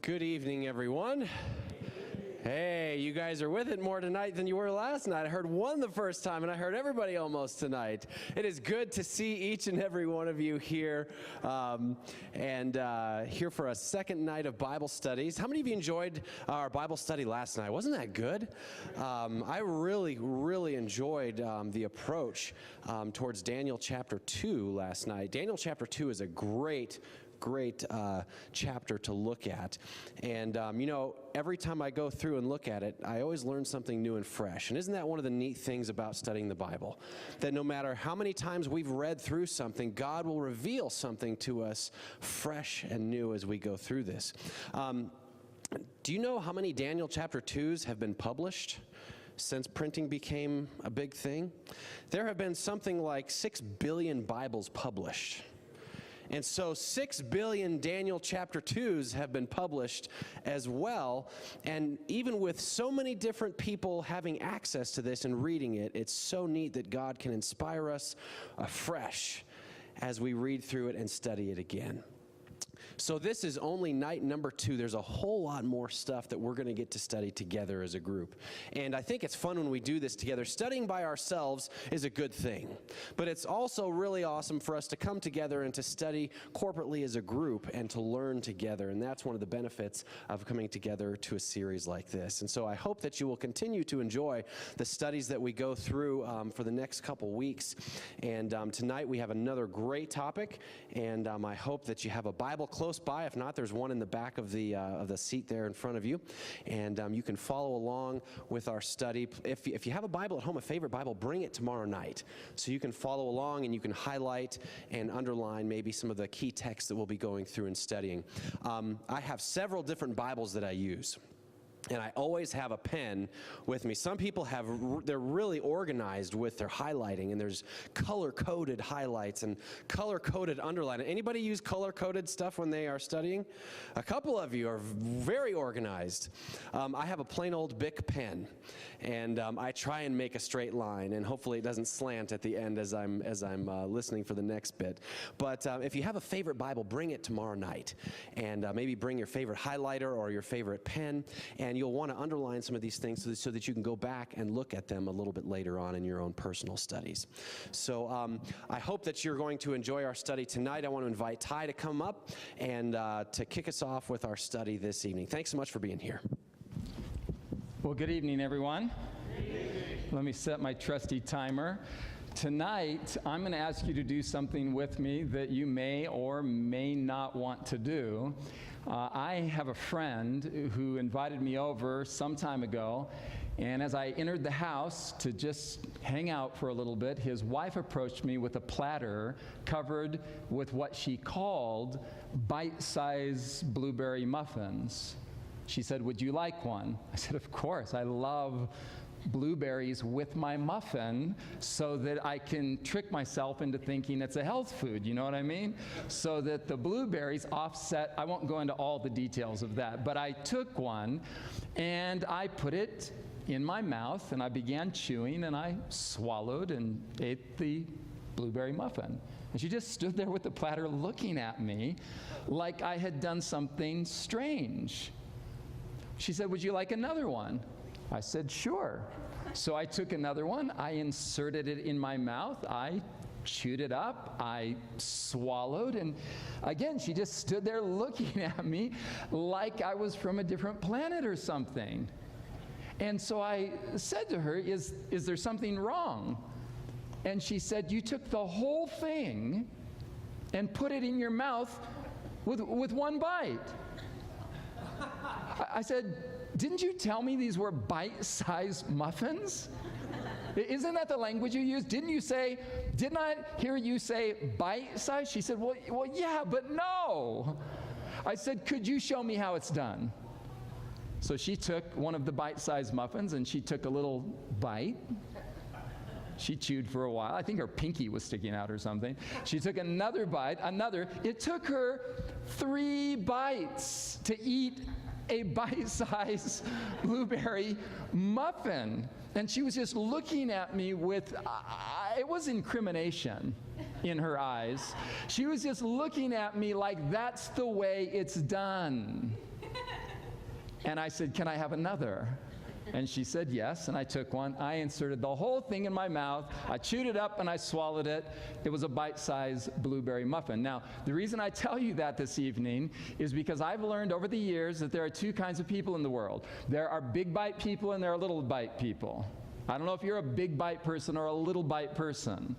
Good evening, everyone. Hey, you guys are with it more tonight than you were last night. I heard one the first time, and I heard everybody almost tonight. It is good to see each and every one of you here, here for a second night of Bible studies. How many of you enjoyed our Bible study last night? Wasn't that good? I really enjoyed the approach towards Daniel chapter 2 last night. Daniel chapter 2 is a great chapter to look at. And, every time I go through and look at it, I always learn something new and fresh. And isn't that one of the neat things about studying the Bible? That no matter how many times we've read through something, God will reveal something to us fresh and new as we go through this. Do you know how many Daniel chapter 2s have been published since printing became a big thing? There have been something like 6 billion Bibles published. And so 6 billion Daniel chapter 2s have been published as well. And even with so many different people having access to this and reading it, it's so neat that God can inspire us afresh as we read through it and study it again. So this is only night number 2. There's a whole lot more stuff that we're going to get to study together as a group. And I think it's fun when we do this together. Studying by ourselves is a good thing. But it's also really awesome for us to come together and to study corporately as a group and to learn together. And that's one of the benefits of coming together to a series like this. And so I hope that you will continue to enjoy the studies that we go through for the next couple weeks. And tonight we have another great topic. And I hope that you have a Bible close by. If not, there's one in the back of the seat there in front of you, and you can follow along with our study. If you have a Bible at home, a favorite Bible, bring it tomorrow night so you can follow along and you can highlight and underline maybe some of the key texts that we'll be going through and studying. I have several different Bibles that I use. And I always have a pen with me. Some people they're really organized with their highlighting, and there's color-coded highlights and color-coded underlining. Anybody use color-coded stuff when they are studying? A couple of you are very organized. I have a plain old Bic pen, and I try and make a straight line, and hopefully it doesn't slant at the end as I'm listening for the next bit. But if you have a favorite Bible, bring it tomorrow night, and maybe bring your favorite highlighter or your favorite pen, and you'll want to underline some of these things so that you can go back and look at them a little bit later on in your own personal studies. So I hope that you're going to enjoy our study tonight. I want to invite Ty to come up and to kick us off with our study this evening. Thanks so much for being here. Well, good evening, everyone. Good evening. Let me set my trusty timer. Tonight, I'm going to ask you to do something with me that you may or may not want to do. I have a friend who invited me over some time ago, and as I entered the house to just hang out for a little bit, his wife approached me with a platter covered with what she called bite-sized blueberry muffins. She said, "Would you like one?" I said, "Of course. I love blueberries with my muffin so that I can trick myself into thinking it's a health food, you know what I mean? So that the blueberries offset, I won't go into all the details of that, but I took one and I put it in my mouth and I began chewing and I swallowed and ate the blueberry muffin. And she just stood there with the platter looking at me like I had done something strange. She said, "Would you like another one?" I said, "Sure." So I took another one, I inserted it in my mouth, I chewed it up, I swallowed, and again, she just stood there looking at me like I was from a different planet or something. And so I said to her, is there something wrong? And she said, "You took the whole thing and put it in your mouth with one bite." I said, "Didn't you tell me these were bite-sized muffins? Isn't that the language you used? Didn't I hear you say bite-sized?" She said, well, yeah, but no. I said, "Could you show me how it's done?" So she took one of the bite-sized muffins and she took a little bite. She chewed for a while. I think her pinky was sticking out or something. She took another bite, another. It took her 3 bites to eat a bite-sized blueberry muffin. And she was just looking at me with, it was incrimination in her eyes. She was just looking at me like that's the way it's done. And I said, can I have another? And she said yes, and I took one. I inserted the whole thing in my mouth. I chewed it up and I swallowed it. It was a bite-sized blueberry muffin. Now, the reason I tell you that this evening is because I've learned over the years that there are two kinds of people in the world. There are big bite people and there are little bite people. I don't know if you're a big bite person or a little bite person,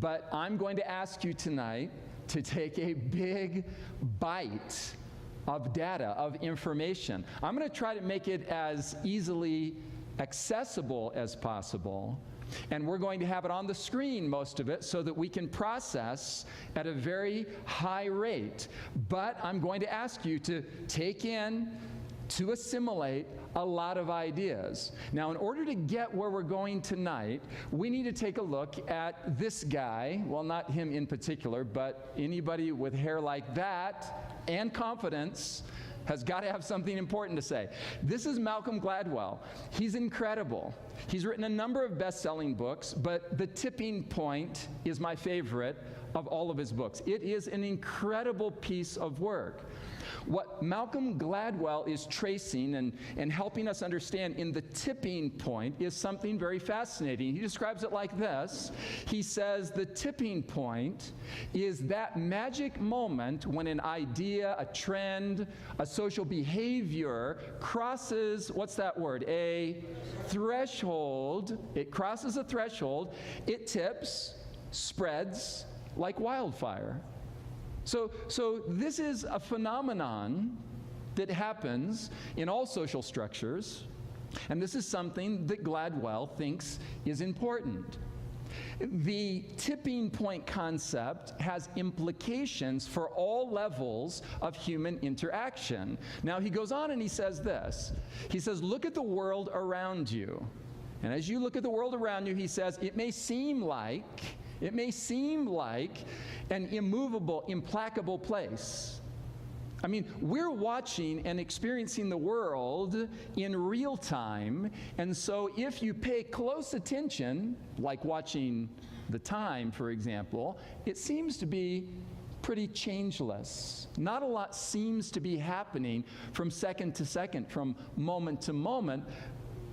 but I'm going to ask you tonight to take a big bite of data, of information. I'm going to try to make it as easily accessible as possible, and we're going to have it on the screen, most of it, so that we can process at a very high rate. But I'm going to ask you to take in, to assimilate a lot of ideas. Now, in order to get where we're going tonight, we need to take a look at this guy. Well, not him in particular, but anybody with hair like that and confidence has got to have something important to say. This is Malcolm Gladwell. He's incredible. He's written a number of best-selling books, but The Tipping Point is my favorite of all of his books. It is an incredible piece of work. What Malcolm Gladwell is tracing and helping us understand in The Tipping Point is something very fascinating. He describes it like this. He says the tipping point is that magic moment when an idea, a trend, a social behavior crosses, what's that word? A threshold. It crosses a threshold. It tips, spreads like wildfire. So this is a phenomenon that happens in all social structures, and this is something that Gladwell thinks is important. The tipping point concept has implications for all levels of human interaction. Now, he goes on and he says this. He says, look at the world around you. And as you look at the world around you, he says, it may seem like an immovable, implacable place. I mean, we're watching and experiencing the world in real time, and so if you pay close attention, like watching the time, for example, it seems to be pretty changeless. Not a lot seems to be happening from second to second, from moment to moment.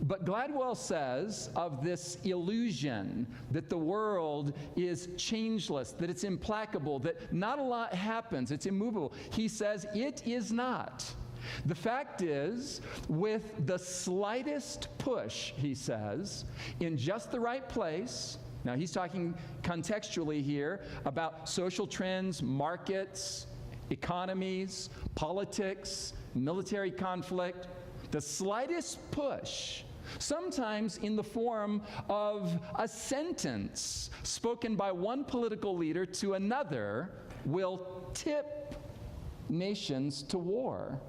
But Gladwell says of this illusion that the world is changeless, that it's implacable, that not a lot happens, it's immovable. He says it is not. The fact is, with the slightest push, he says, in just the right place, now he's talking contextually here about social trends, markets, economies, politics, military conflict, the slightest push, sometimes in the form of a sentence spoken by one political leader to another, will tip nations to war.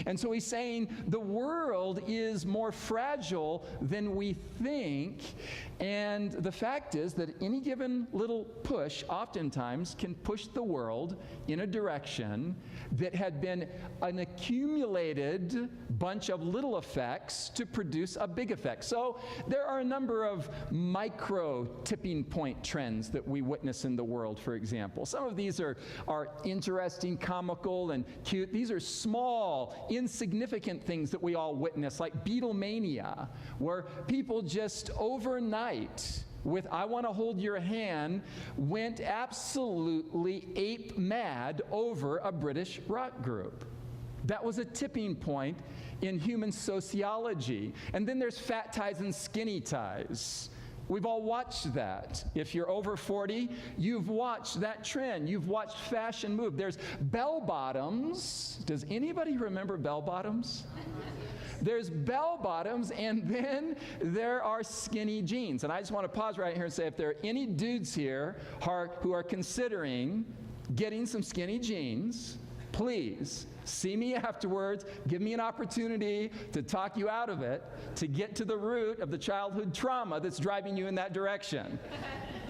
And so he's saying the world is more fragile than we think, and the fact is that any given little push oftentimes can push the world in a direction that had been an accumulated bunch of little effects to produce a big effect. So there are a number of micro tipping point trends that we witness in the world, for example. Some of these are interesting, comical, and cute. These are small, insignificant things that we all witness, like Beatlemania, where people just overnight, with I Want to Hold Your Hand, went absolutely ape mad over a British rock group. That was a tipping point in human sociology. And then there's fat ties and skinny ties. We've all watched that. If you're over 40, you've watched that trend. You've watched fashion move. There's bell bottoms. Does anybody remember bell bottoms? There's bell bottoms, and then there are skinny jeans. And I just want to pause right here and say, if there are any dudes here who are considering getting some skinny jeans, please see me afterwards, give me an opportunity to talk you out of it, to get to the root of the childhood trauma that's driving you in that direction.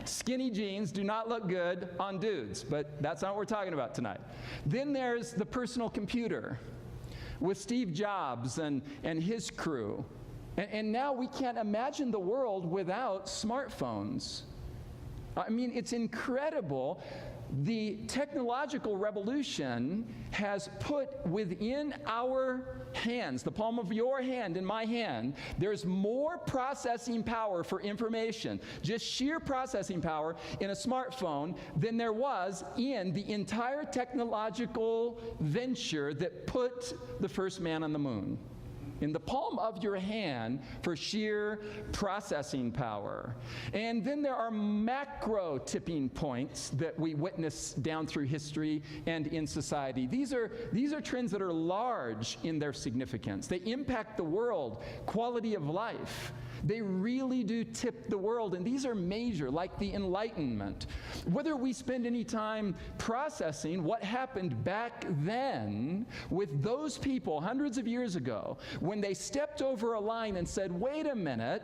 Skinny jeans do not look good on dudes, but that's not what we're talking about tonight. Then there's the personal computer with Steve Jobs and his crew. And now we can't imagine the world without smartphones. I mean, it's incredible the technological revolution has put within our hands, the palm of your hand and my hand, there's more processing power for information, just sheer processing power in a smartphone than there was in the entire technological venture that put the first man on the moon. In the palm of your hand for sheer processing power. And then there are macro tipping points that we witness down through history and in society. These are trends that are large in their significance. They impact the world, quality of life. They really do tip the world, and these are major, like the Enlightenment. Whether we spend any time processing what happened back then with those people hundreds of years ago, when they stepped over a line and said, wait a minute,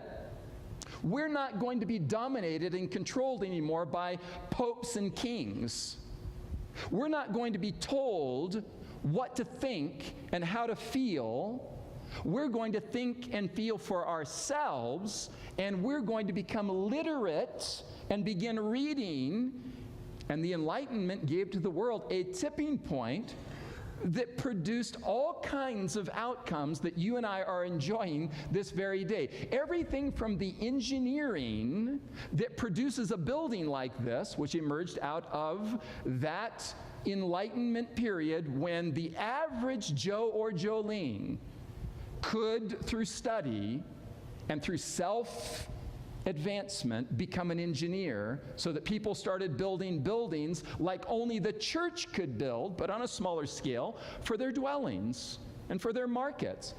we're not going to be dominated and controlled anymore by popes and kings. We're not going to be told what to think and how to feel. We're going to think and feel for ourselves, and we're going to become literate and begin reading. And the Enlightenment gave to the world a tipping point that produced all kinds of outcomes that you and I are enjoying this very day. Everything from the engineering that produces a building like this, which emerged out of that Enlightenment period when the average Joe or Jolene could, through study and through self-advancement, become an engineer, so that people started building buildings like only the church could build, but on a smaller scale, for their dwellings and for their markets.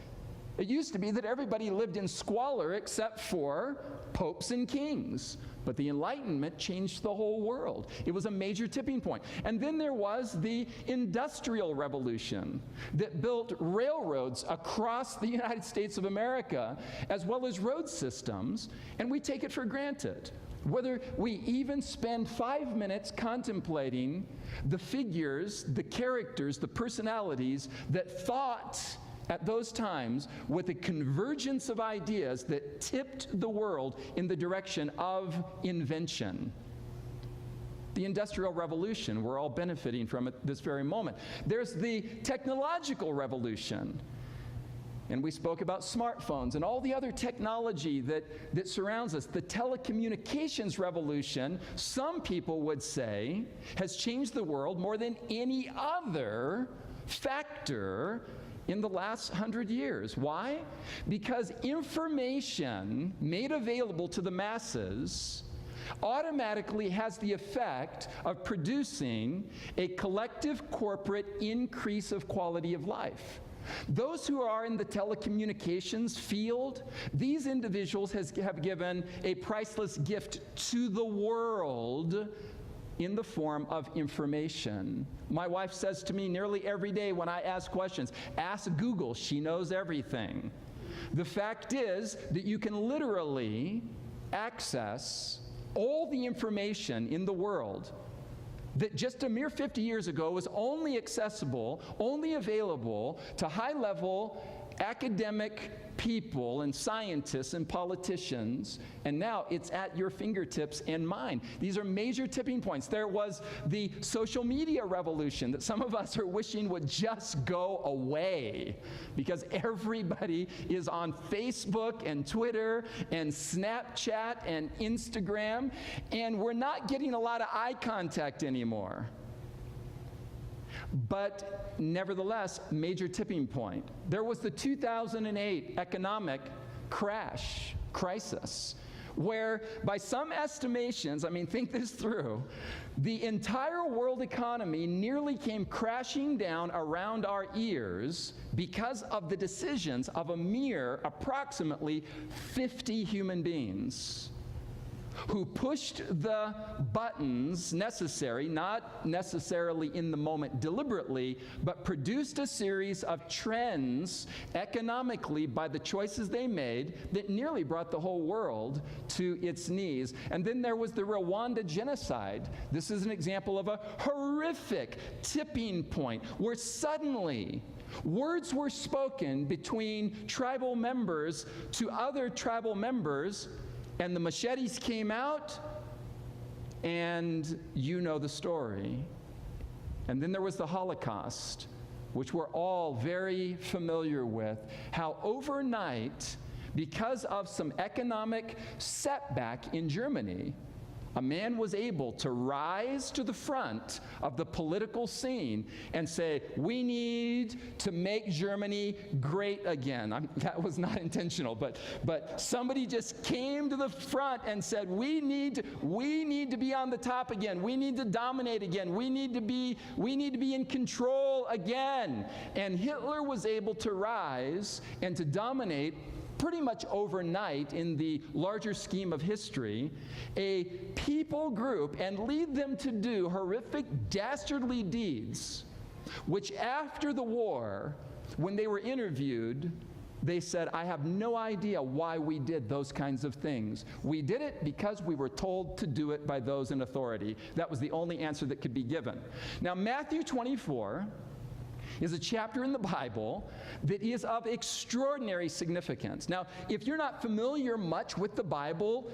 It used to be that everybody lived in squalor except for popes and kings. But the Enlightenment changed the whole world. It was a major tipping point. And then there was the Industrial Revolution that built railroads across the United States of America, as well as road systems, and we take it for granted. Whether we even spend 5 minutes contemplating the figures, the characters, the personalities that thought at those times with a convergence of ideas that tipped the world in the direction of invention. The Industrial Revolution, we're all benefiting from at this very moment. There's the technological revolution. And we spoke about smartphones and all the other technology that surrounds us. The telecommunications revolution, some people would say, has changed the world more than any other factor in the last 100 years. Why? Because information made available to the masses automatically has the effect of producing a collective corporate increase of quality of life. Those who are in the telecommunications field, these individuals have given a priceless gift to the world in the form of information. My wife says to me nearly every day when I ask questions, ask Google, she knows everything. The fact is that you can literally access all the information in the world that just a mere 50 years ago was only accessible, only available to high-level academic people and scientists and politicians, and now it's at your fingertips and mine. These are major tipping points. There was the social media revolution that some of us are wishing would just go away, because everybody is on Facebook and Twitter and Snapchat and Instagram, and we're not getting a lot of eye contact anymore. But nevertheless, major tipping point. There was the 2008 economic crisis, where by some estimations, think this through, the entire world economy nearly came crashing down around our ears because of the decisions of a mere approximately 50 human beings who pushed the buttons necessary, not necessarily in the moment deliberately, but produced a series of trends economically by the choices they made that nearly brought the whole world to its knees. And then there was the Rwanda genocide. This is an example of a horrific tipping point where suddenly words were spoken between tribal members to other tribal members, and the machetes came out, And you know the story. And then there was the Holocaust, which we're all very familiar with, how overnight, because of some economic setback in Germany, a man was able to rise to the front of the political scene and say, we need to make Germany great again. That was not intentional, but somebody just came to the front and said, we need to be on the top again. We need to dominate again. We need to be in control again. And Hitler was able to rise and to dominate pretty much overnight in the larger scheme of history, a people group and lead them to do horrific, dastardly deeds, which after the war, when they were interviewed, they said, I have no idea why we did those kinds of things. We did it because we were told to do it by those in authority. That was the only answer that could be given. Now, Matthew 24 is a chapter in the Bible that is of extraordinary significance. Now, if you're not familiar much with the Bible,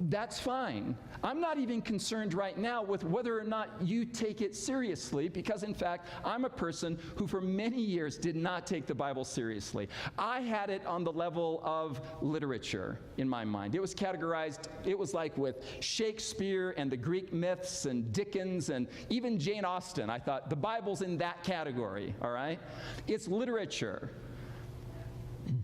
that's fine. I'm not even concerned right now with whether or not you take it seriously, because in fact, I'm a person who for many years did not take the Bible seriously. I had it on the level of literature in my mind. It was categorized, it was like with Shakespeare and the Greek myths and Dickens and even Jane Austen. I thought the Bible's in that category, all right? It's literature.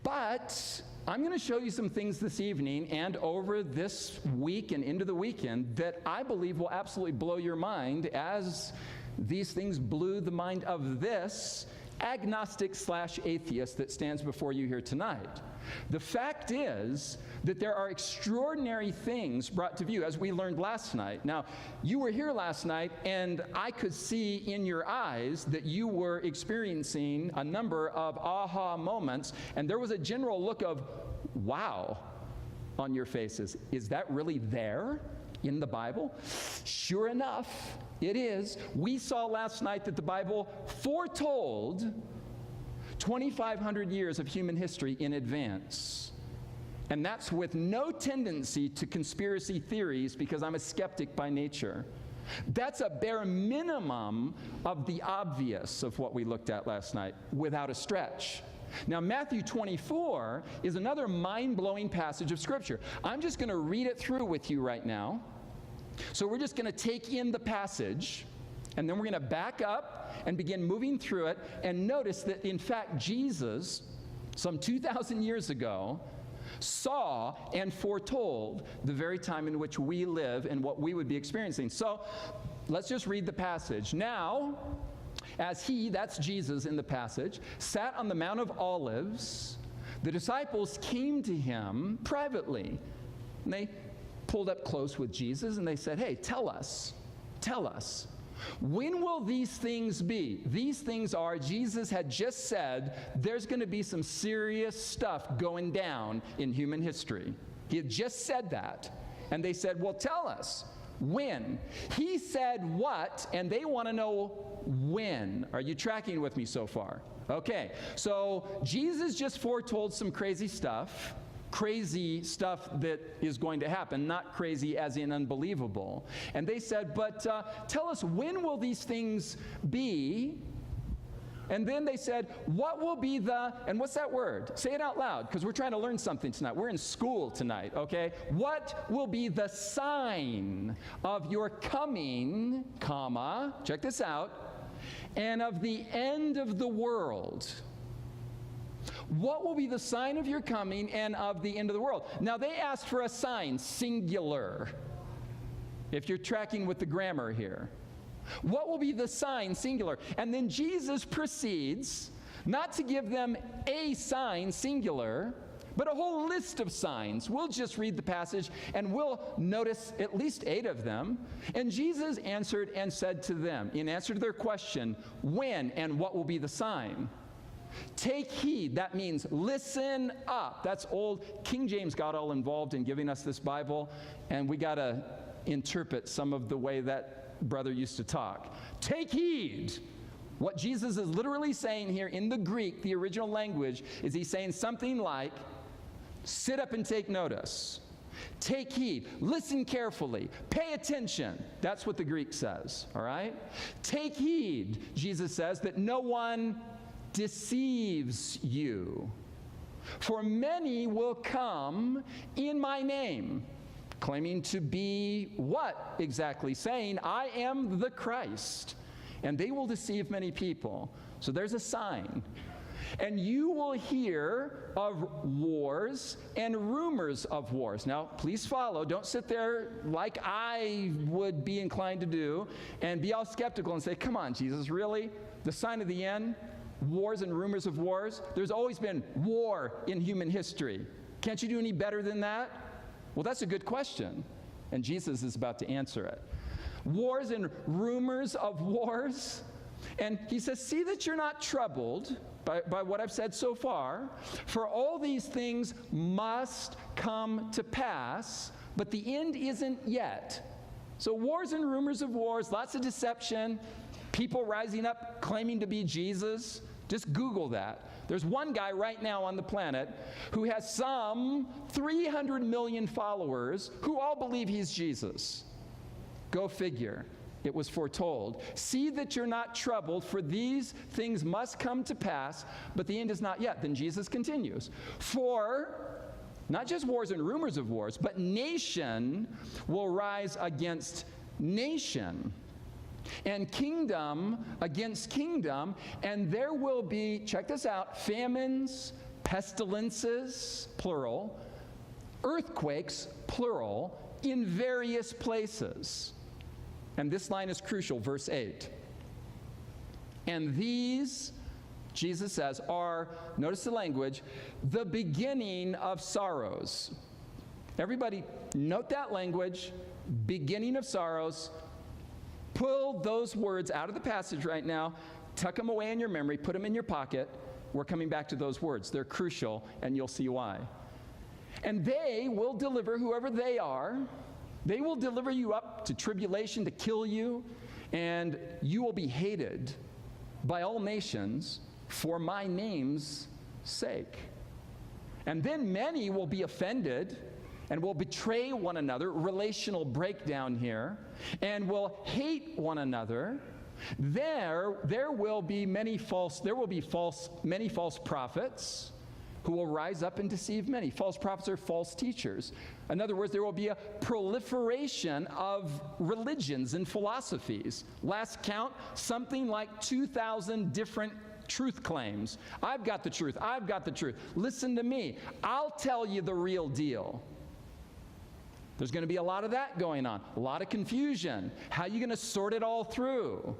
But I'm going to show you some things this evening and over this week and into the weekend that I believe will absolutely blow your mind, as these things blew the mind of this agnostic/atheist that stands before you here tonight. The fact is that there are extraordinary things brought to view, as we learned last night. Now, you were here last night, and I could see in your eyes that you were experiencing a number of aha moments, and there was a general look of, wow, on your faces. Is that really there in the Bible? Sure enough, it is. We saw last night that the Bible foretold 2,500 years of human history in advance. And that's with no tendency to conspiracy theories, because I'm a skeptic by nature. That's a bare minimum of the obvious of what we looked at last night, without a stretch. Now, Matthew 24 is another mind-blowing passage of Scripture. I'm just going to read it through with you right now. So we're just going to take in the passage, and then we're going to back up and begin moving through it, and notice that, in fact, Jesus, some 2,000 years ago, saw and foretold the very time in which we live and what we would be experiencing. So let's just read the passage. Now, as he, that's Jesus in the passage, sat on the Mount of Olives, the disciples came to him privately. And they pulled up close with Jesus and they said, hey, tell us, when will these things be? These things are, Jesus had just said, there's going to be some serious stuff going down in human history. He had just said that. And they said, well, tell us, when? He said what, and they want to know when. Are you tracking with me so far? Okay, so Jesus just foretold some crazy stuff that is going to happen, not crazy as in unbelievable. And they said, but tell us, when will these things be? And then they said, what will be the, and what's that word? Say it out loud, because we're trying to learn something tonight. We're in school tonight, okay? What will be the sign of your coming, comma, check this out, and of the end of the world? What will be the sign of your coming and of the end of the world? Now, they asked for a sign, singular, if you're tracking with the grammar here. What will be the sign, singular? And then Jesus proceeds not to give them a sign, singular, but a whole list of signs. We'll just read the passage and we'll notice at least 8 of them. And Jesus answered and said to them, in answer to their question, when and what will be the sign? Take heed, that means listen up. That's old. King James got all involved in giving us this Bible, and we got to interpret some of the way that brother used to talk. Take heed. What Jesus is literally saying here in the Greek, the original language, is he's saying something like, sit up and take notice. Take heed. Listen carefully. Pay attention. That's what the Greek says, all right? Take heed, Jesus says, that no one deceives you. For many will come in my name, claiming to be what exactly? Saying, I am the Christ. And they will deceive many people. So there's a sign. And you will hear of wars and rumors of wars. Now, please follow. Don't sit there like I would be inclined to do and be all skeptical and say, come on, Jesus, really? The sign of the end? Wars and rumors of wars? There's always been war in human history. Can't you do any better than that? Well, that's a good question. And Jesus is about to answer it. Wars and rumors of wars. And he says, see that you're not troubled by what I've said so far, for all these things must come to pass, but the end isn't yet. So wars and rumors of wars, lots of deception, people rising up claiming to be Jesus. Just Google that. There's one guy right now on the planet who has some 300 million followers who all believe he's Jesus. Go figure. It was foretold. See that you're not troubled, for these things must come to pass, but the end is not yet. Then Jesus continues. For not just wars and rumors of wars, but nation will rise against nation, and kingdom against kingdom, and there will be, check this out, famines, pestilences, plural, earthquakes, plural, in various places. And this line is crucial, verse 8. And these, Jesus says, are, notice the language, the beginning of sorrows. Everybody note that language, beginning of sorrows. Pull those words out of the passage right now, tuck them away in your memory, put them in your pocket. We're coming back to those words. They're crucial, and you'll see why. And they will deliver, whoever they are, they will deliver you up to tribulation to kill you, and you will be hated by all nations for my name's sake. And then many will be offended and will betray one another, relational breakdown here, and will hate one another. There will be many false prophets who will rise up and deceive many. False prophets are false teachers. In other words, there will be a proliferation of religions and philosophies. Last count, something like 2,000 different truth claims. I've got the truth. I've got the truth. Listen to me. I'll tell you the real deal. There's going to be a lot of that going on. A lot of confusion. How are you going to sort it all through?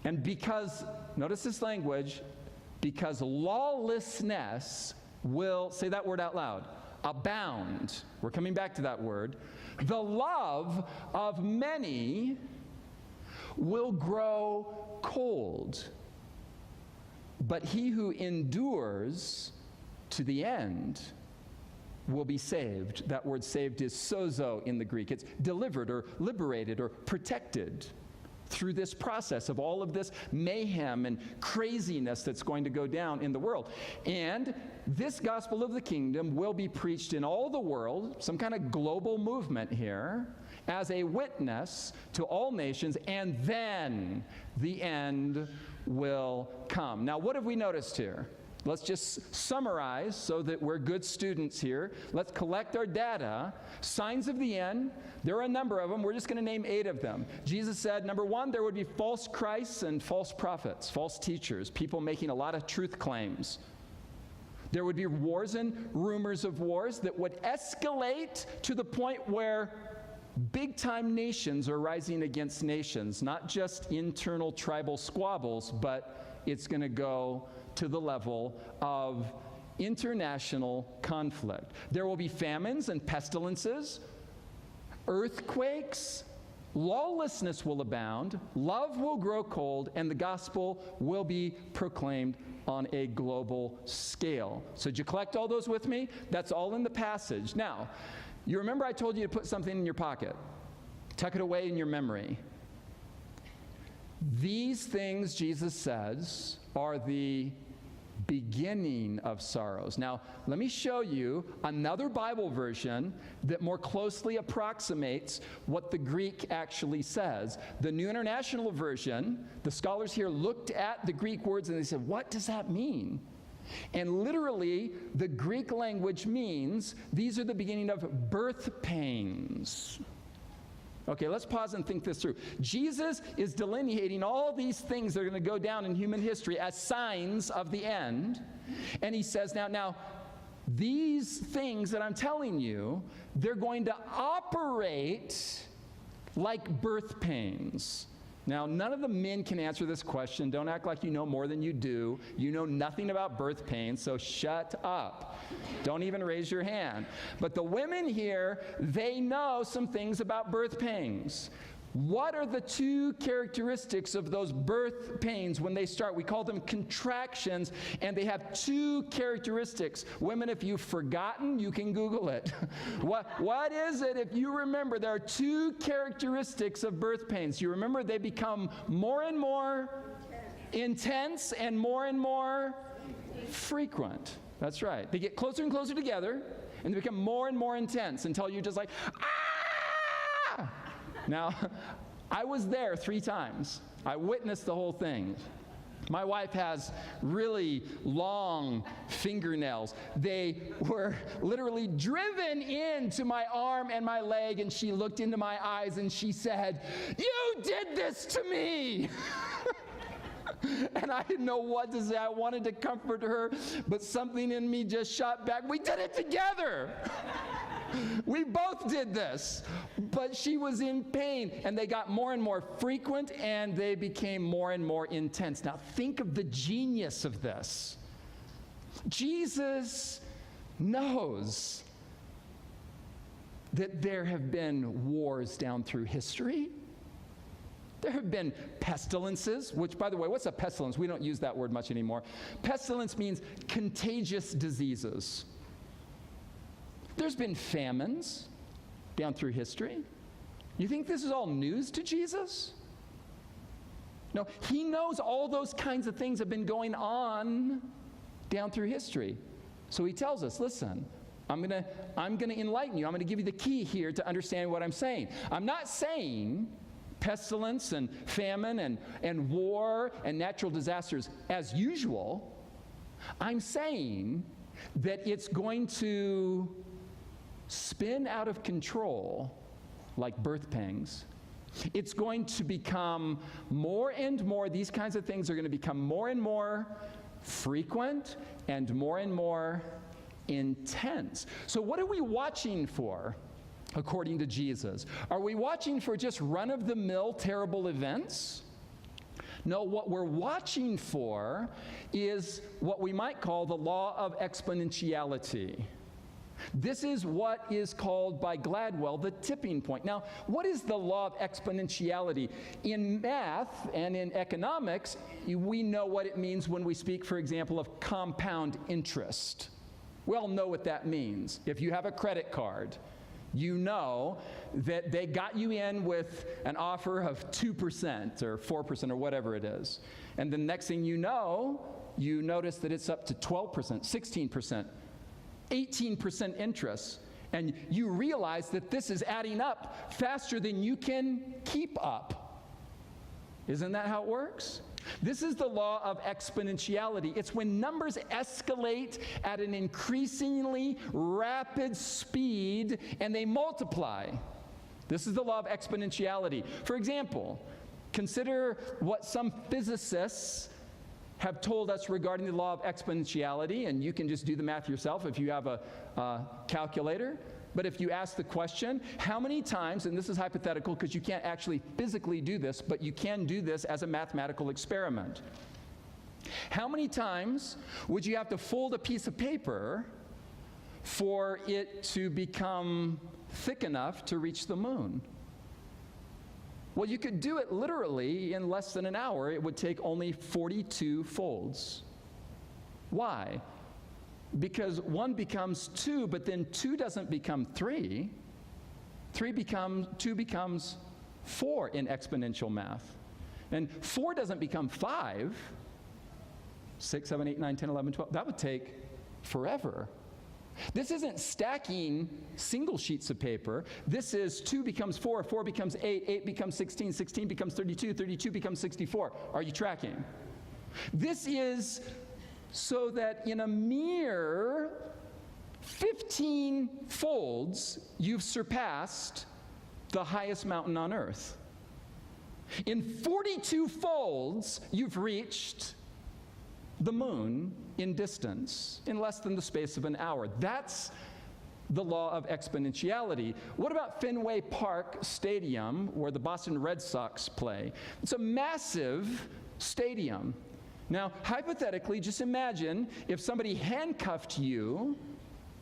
And because, notice this language, because lawlessness will, say that word out loud, abound. We're coming back to that word. The love of many will grow cold, but he who endures to the end will be saved. That word saved is sozo in the Greek. It's delivered or liberated or protected through this process of all of this mayhem and craziness that's going to go down in the world. And this gospel of the kingdom will be preached in all the world, some kind of global movement here, as a witness to all nations, and then the end will come. Now, what have we noticed here? Let's just summarize so that we're good students here. Let's collect our data. Signs of the end. There are a number of them. We're just going to name 8 of them. Jesus said, number 1, there would be false Christs and false prophets, false teachers, people making a lot of truth claims. There would be wars and rumors of wars that would escalate to the point where big-time nations are rising against nations, not just internal tribal squabbles, but it's going to go to the level of international conflict. There will be famines and pestilences, earthquakes, lawlessness will abound, love will grow cold, and the gospel will be proclaimed on a global scale. So did you collect all those with me? That's all in the passage. Now, you remember I told you to put something in your pocket. Tuck it away in your memory. These things, Jesus says, are the beginning of sorrows. Now, let me show you another Bible version that more closely approximates what the Greek actually says. The New International Version, the scholars here looked at the Greek words and they said, what does that mean? And literally, the Greek language means these are the beginning of birth pains. Okay, let's pause and think this through. Jesus is delineating all these things that are going to go down in human history as signs of the end. And he says, now, these things that I'm telling you, they're going to operate like birth pains. Now, none of the men can answer this question. Don't act like you know more than you do. You know nothing about birth pains, so shut up. Don't even raise your hand. But the women here, they know some things about birth pains. What are the two characteristics of those birth pains when they start? We call them contractions, and they have two characteristics. Women, if you've forgotten, you can Google it. What is it if you remember? There are two characteristics of birth pains. You remember they become more and more intense and more frequent. That's right. They get closer and closer together, and they become more and more intense until you're just like, ah! Now, I was there 3 times. I witnessed the whole thing. My wife has really long fingernails. They were literally driven into my arm and my leg, and she looked into my eyes and she said, "You did this to me!" And I didn't know what to say. I wanted to comfort her, but something in me just shot back. We did it together. We both did this, but she was in pain, and they got more and more frequent, and they became more and more intense. Now, think of the genius of this. Jesus knows that there have been wars down through history. There have been pestilences, which, by the way, what's a pestilence? We don't use that word much anymore. Pestilence means contagious diseases. There's been famines down through history. You think this is all news to Jesus? No, he knows all those kinds of things have been going on down through history. So he tells us, listen, I'm gonna enlighten you. I'm gonna give you the key here to understand what I'm saying. I'm not saying pestilence and famine and war and natural disasters as usual. I'm saying that it's going to spin out of control like birth pangs. It's going to become more and more, these kinds of things are going to become more and more frequent and more intense. So what are we watching for, according to Jesus? Are we watching for just run-of-the-mill terrible events? No, what we're watching for is what we might call the law of exponentiality. This is what is called by Gladwell the tipping point. Now, what is the law of exponentiality? In math and in economics, we know what it means when we speak, for example, of compound interest. We all know what that means. If you have a credit card, you know that they got you in with an offer of 2% or 4% or whatever it is. And the next thing you know, you notice that it's up to 12%, 16%. 18% interest, and you realize that this is adding up faster than you can keep up. Isn't that how it works? This is the law of exponentiality. It's when numbers escalate at an increasingly rapid speed and they multiply. This is the law of exponentiality. For example, consider what some physicists have told us regarding the law of exponentiality, and you can just do the math yourself if you have a calculator. But if you ask the question, how many times, and this is hypothetical because you can't actually physically do this, but you can do this as a mathematical experiment. How many times would you have to fold a piece of paper for it to become thick enough to reach the moon? Well, you could do it literally in less than an hour. It would take only 42 folds. Why? Because 1 becomes 2, but then 2 doesn't become 3. 2 becomes 4 in exponential math. And 4 doesn't become 5. 6, 7, 8, 9, 10, 11, 12. That would take forever. This isn't stacking single sheets of paper. This is 2 becomes 4, 4 becomes 8, 8 becomes 16, 16 becomes 32, 32 becomes 64. Are you tracking? This is so that in a mere 15 folds, you've surpassed the highest mountain on earth. In 42 folds, you've reached the moon in distance in less than the space of an hour. That's the law of exponentiality. What about Fenway Park Stadium, where the Boston Red Sox play? It's a massive stadium. Now, hypothetically, just imagine if somebody handcuffed you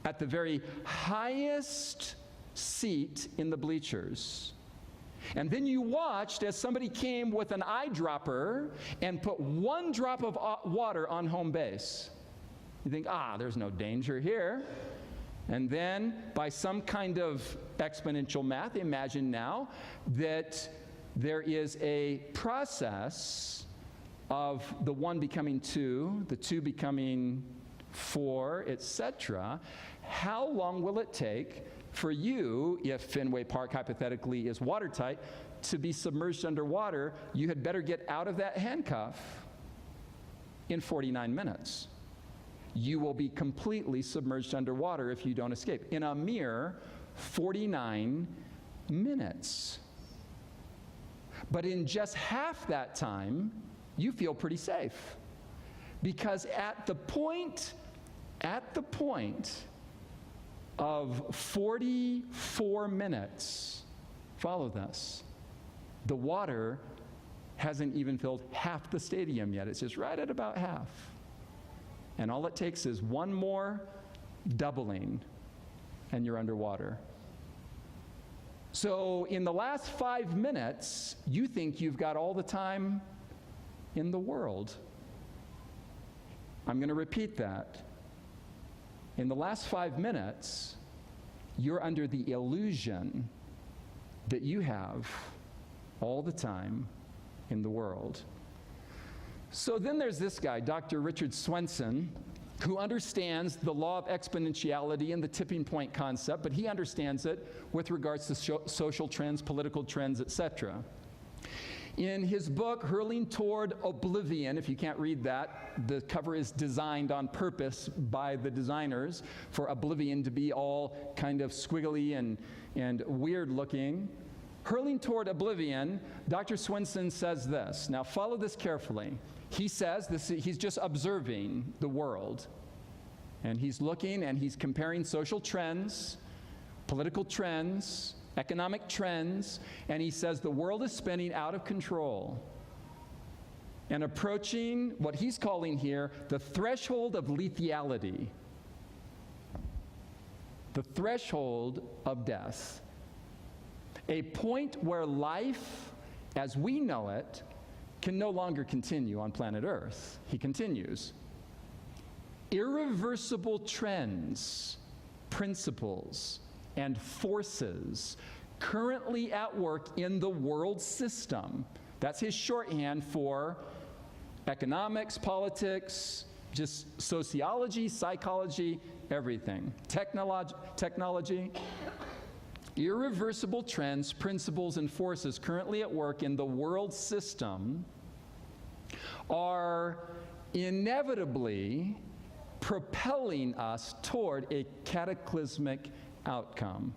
at the very highest seat in the bleachers. And then you watched as somebody came with an eyedropper and put 1 drop of water on home base. You think, there's no danger here. And then, by some kind of exponential math, imagine now that there is a process of the 1 becoming 2, the 2 becoming 4, etc. How long will it take for you, if Fenway Park hypothetically is watertight, to be submerged underwater? You had better get out of that handcuff in 49 minutes. You will be completely submerged underwater if you don't escape in a mere 49 minutes. But in just half that time, you feel pretty safe. Because at the point of 44 minutes, follow this, the water hasn't even filled half the stadium yet. It's just right at about half. And all it takes is 1 more doubling, and you're underwater. So in the last 5 minutes, you think you've got all the time in the world. I'm going to repeat that. In the last 5 minutes, you're under the illusion that you have all the time in the world. So then there's this guy, Dr. Richard Swenson, who understands the law of exponentiality and the tipping point concept, but he understands it with regards to social trends, political trends, etc. In his book, Hurling Toward Oblivion, if you can't read that, the cover is designed on purpose by the designers for oblivion to be all kind of squiggly and weird looking. Hurling Toward Oblivion, Dr. Swenson says this. Now follow this carefully. He says, he's just observing the world. And he's looking and he's comparing social trends, political trends, economic trends, and he says the world is spinning out of control and approaching what he's calling here the threshold of lethality, the threshold of death, a point where life as we know it can no longer continue on planet Earth. He continues, irreversible trends, principles, and forces currently at work in the world system. That's his shorthand for economics, politics, just sociology, psychology, everything. Technology. Irreversible trends, principles, and forces currently at work in the world system are inevitably propelling us toward a cataclysmic outcome.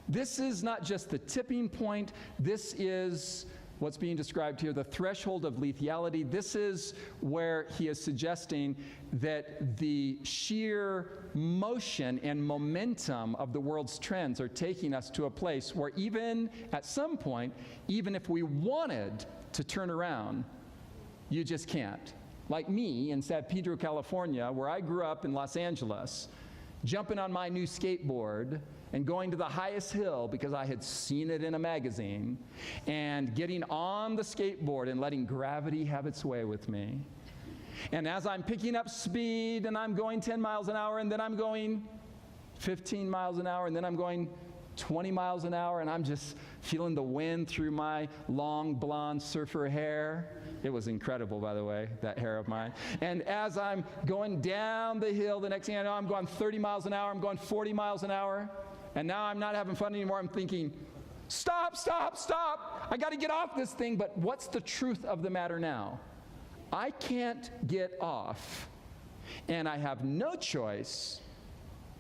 This is not just the tipping point. This is what's being described here, the threshold of lethality. This is where he is suggesting that the sheer motion and momentum of the world's trends are taking us to a place where even at some point, even if we wanted to turn around, you just can't. Like me in San Pedro, California, where I grew up in Los Angeles, jumping on my new skateboard and going to the highest hill because I had seen it in a magazine, and getting on the skateboard and letting gravity have its way with me. And as I'm picking up speed and I'm going 10 miles an hour, and then I'm going 15 miles an hour, and then I'm going 20 miles an hour, and I'm just feeling the wind through my long blonde surfer hair. It was incredible, by the way, that hair of mine. And as I'm going down the hill, the next thing I know, I'm going 30 miles an hour, I'm going 40 miles an hour, and now I'm not having fun anymore. I'm thinking, stop, stop, stop. I got to get off this thing. But what's the truth of the matter now? I can't get off, and I have no choice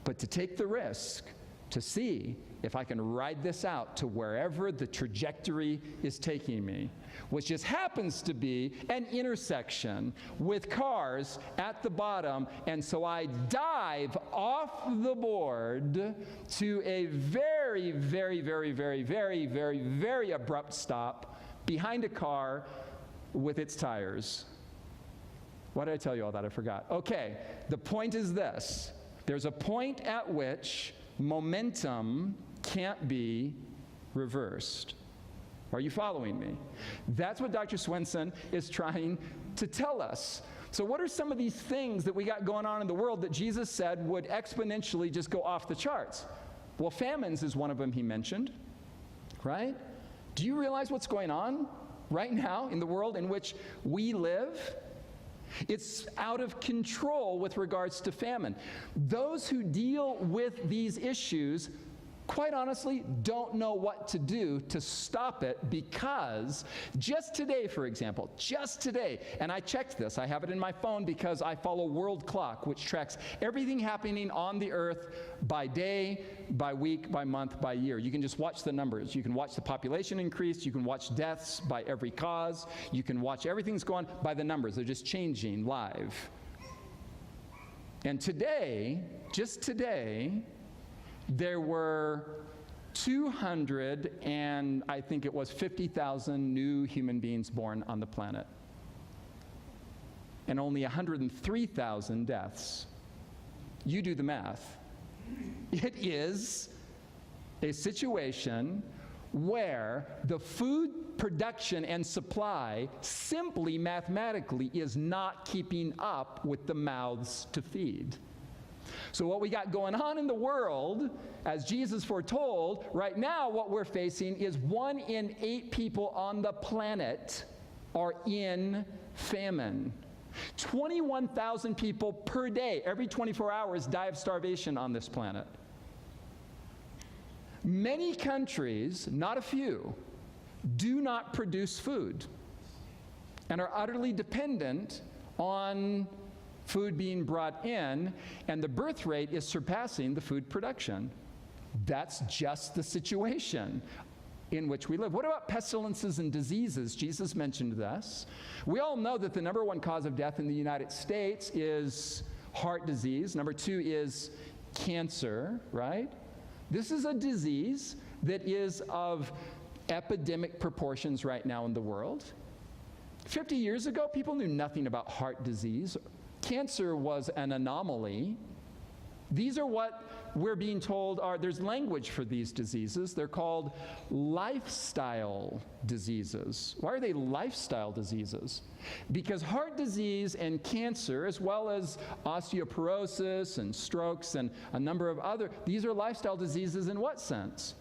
but to take the risk to see if I can ride this out to wherever the trajectory is taking me, which just happens to be an intersection with cars at the bottom. And so I dive off the board to a very, very, very, very, very, very, very abrupt stop behind a car with its tires. Why did I tell you all that? I forgot. Okay, the point is this. There's a point at which momentum can't be reversed. Are you following me? That's what Dr. Swenson is trying to tell us. So what are some of these things that we got going on in the world that Jesus said would exponentially just go off the charts? Well, famines is one of them he mentioned, right? Do you realize what's going on right now in the world in which we live? It's out of control with regards to famine. Those who deal with these issues, quite honestly, don't know what to do to stop it, because just today, for example, just today, and I checked this, I have it in my phone because I follow World Clock, which tracks everything happening on the earth by day, by week, by month, by year. You can just watch the numbers. You can watch the population increase. You can watch deaths by every cause. You can watch everything's going by the numbers. They're just changing live. And today, just today, there were 200 and I think it was 50,000 new human beings born on the planet, and only 103,000 deaths. You do the math. It is a situation where the food production and supply simply mathematically is not keeping up with the mouths to feed. So what we got going on in the world, as Jesus foretold, right now what we're facing is 1 in 8 people on the planet are in famine. 21,000 people per day, every 24 hours, die of starvation on this planet. Many countries, not a few, do not produce food and are utterly dependent on food being brought in, and the birth rate is surpassing the food production. That's just the situation in which we live. What about pestilences and diseases? Jesus mentioned this. We all know that the number 1 cause of death in the United States is heart disease. Number 2 is cancer, right? This is a disease that is of epidemic proportions right now in the world. 50 years ago, people knew nothing about heart disease. Cancer was an anomaly. These are what we're being told are, there's language for these diseases. They're called lifestyle diseases. Why are they lifestyle diseases? Because heart disease and cancer, as well as osteoporosis and strokes and a number of other, these are lifestyle diseases in what sense?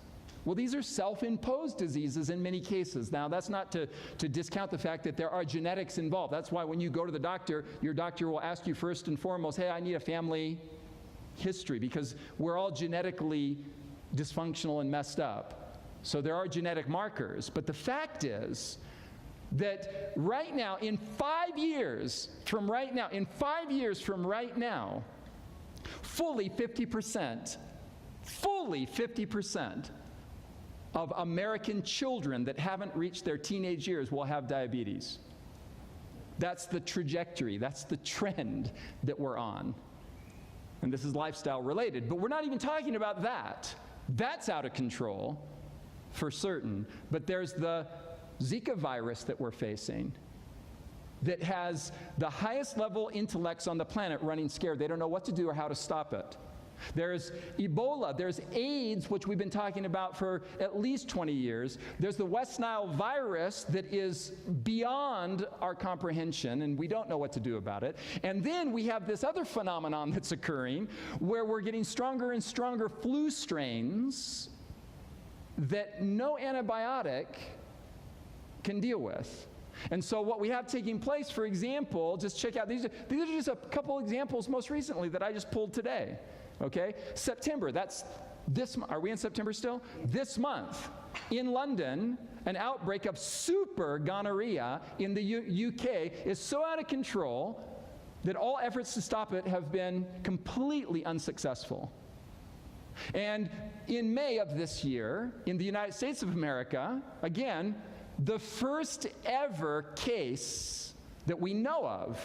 Well, these are self-imposed diseases in many cases. Now, that's not to discount the fact that there are genetics involved. That's why when you go to the doctor, your doctor will ask you first and foremost, hey, I need a family history, because we're all genetically dysfunctional and messed up. So there are genetic markers. But the fact is that right now, in 5 years from right now, fully 50% of American children that haven't reached their teenage years will have diabetes. That's the trajectory, that's the trend that we're on. And this is lifestyle related, but we're not even talking about that. That's out of control, for certain. But there's the Zika virus that we're facing that has the highest level intellects on the planet running scared. They don't know what to do or how to stop it. There's Ebola, there's AIDS, which we've been talking about for at least 20 years. There's the West Nile virus that is beyond our comprehension, and we don't know what to do about it. And then we have this other phenomenon that's occurring where we're getting stronger and stronger flu strains that no antibiotic can deal with. And so what we have taking place, for example, just check out, these are just a couple examples most recently that I just pulled today, okay? September, that's this month. Are we in September still? This month, in London, an outbreak of super gonorrhea in the UK is so out of control that all efforts to stop it have been completely unsuccessful. And in May of this year, in the United States of America, again, the first ever case that we know of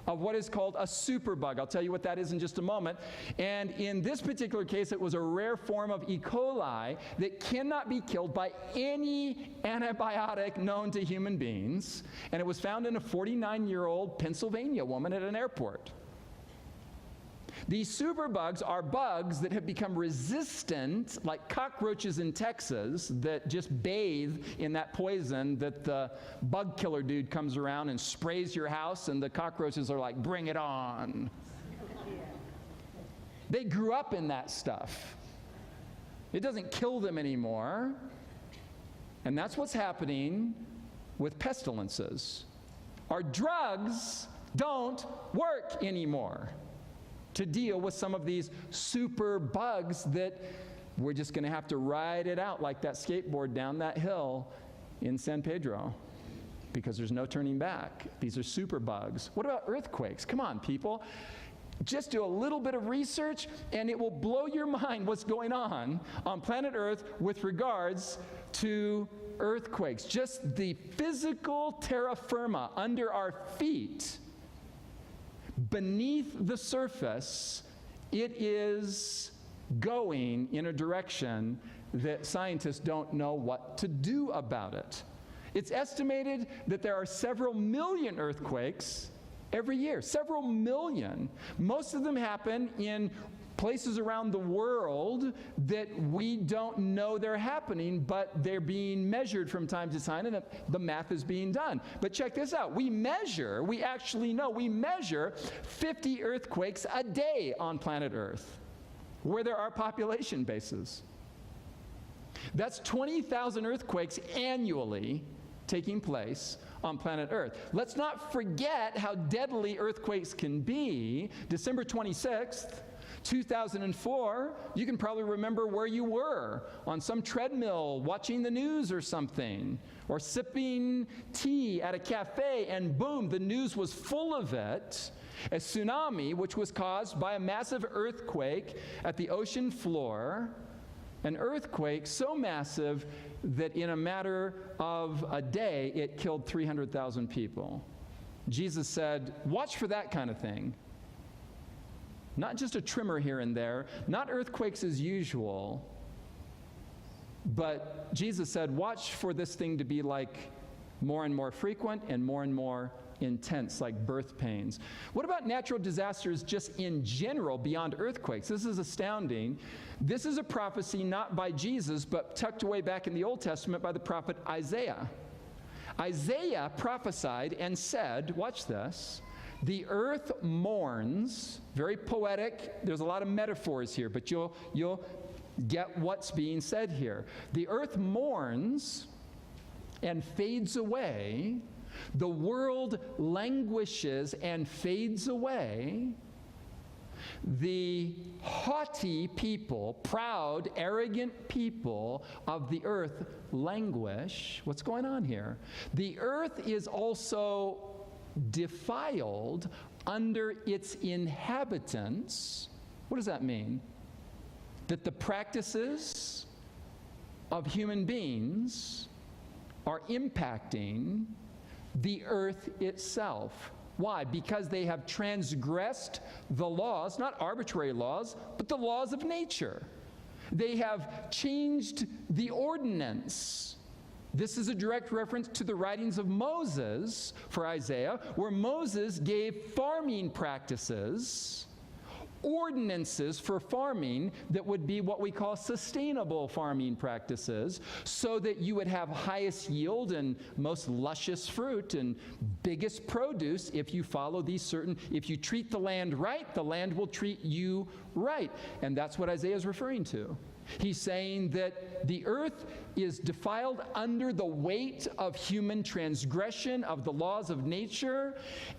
what is called a superbug. I'll tell you what that is in just a moment. And in this particular case, it was a rare form of E. coli that cannot be killed by any antibiotic known to human beings. And it was found in a 49-year-old Pennsylvania woman at an airport. These superbugs are bugs that have become resistant, like cockroaches in Texas, that just bathe in that poison that the bug killer dude comes around and sprays your house, and the cockroaches are like, bring it on. They grew up in that stuff. It doesn't kill them anymore. And that's what's happening with pestilences. Our drugs don't work anymore to deal with some of these super bugs that we're just going to have to ride it out like that skateboard down that hill in San Pedro, because there's no turning back. These are super bugs. What about earthquakes? Come on, people. Just do a little bit of research and it will blow your mind what's going on planet Earth with regards to earthquakes. Just the physical terra firma under our feet. Beneath the surface, it is going in a direction that scientists don't know what to do about it. It's estimated that there are several million earthquakes every year, several million. Most of them happen in places around the world that we don't know they're happening, but they're being measured from time to time, and the math is being done. But check this out. We actually know, we measure 50 earthquakes a day on planet Earth, where there are population bases. That's 20,000 earthquakes annually taking place on planet Earth. Let's not forget how deadly earthquakes can be. December 26th, 2004, you can probably remember where you were, on some treadmill watching the news or something, or sipping tea at a cafe, and boom, the news was full of it. A tsunami, which was caused by a massive earthquake at the ocean floor, an earthquake so massive that in a matter of a day, it killed 300,000 people. Jesus said, watch for that kind of thing. Not just a tremor here and there, not earthquakes as usual, but Jesus said, watch for this thing to be like more and more frequent and more intense, like birth pains. What about natural disasters just in general beyond earthquakes? This is astounding. This is a prophecy not by Jesus, but tucked away back in the Old Testament by the prophet Isaiah. Isaiah prophesied and said, watch this, the earth mourns, very poetic, there's a lot of metaphors here, but you'll get what's being said here. The earth mourns and fades away, the world languishes and fades away, the haughty people, proud, arrogant people of the earth languish. What's going on here? The earth is also defiled under its inhabitants. What does that mean? That the practices of human beings are impacting the earth itself. Why? Because they have transgressed the laws, not arbitrary laws, but the laws of nature. They have changed the ordinance. This is a direct reference to the writings of Moses for Isaiah, where Moses gave farming practices, ordinances for farming that would be what we call sustainable farming practices, so that you would have highest yield and most luscious fruit and biggest produce if you follow these certain, if you treat the land right, the land will treat you right. And that's what Isaiah is referring to. He's saying that the earth is defiled under the weight of human transgression of the laws of nature,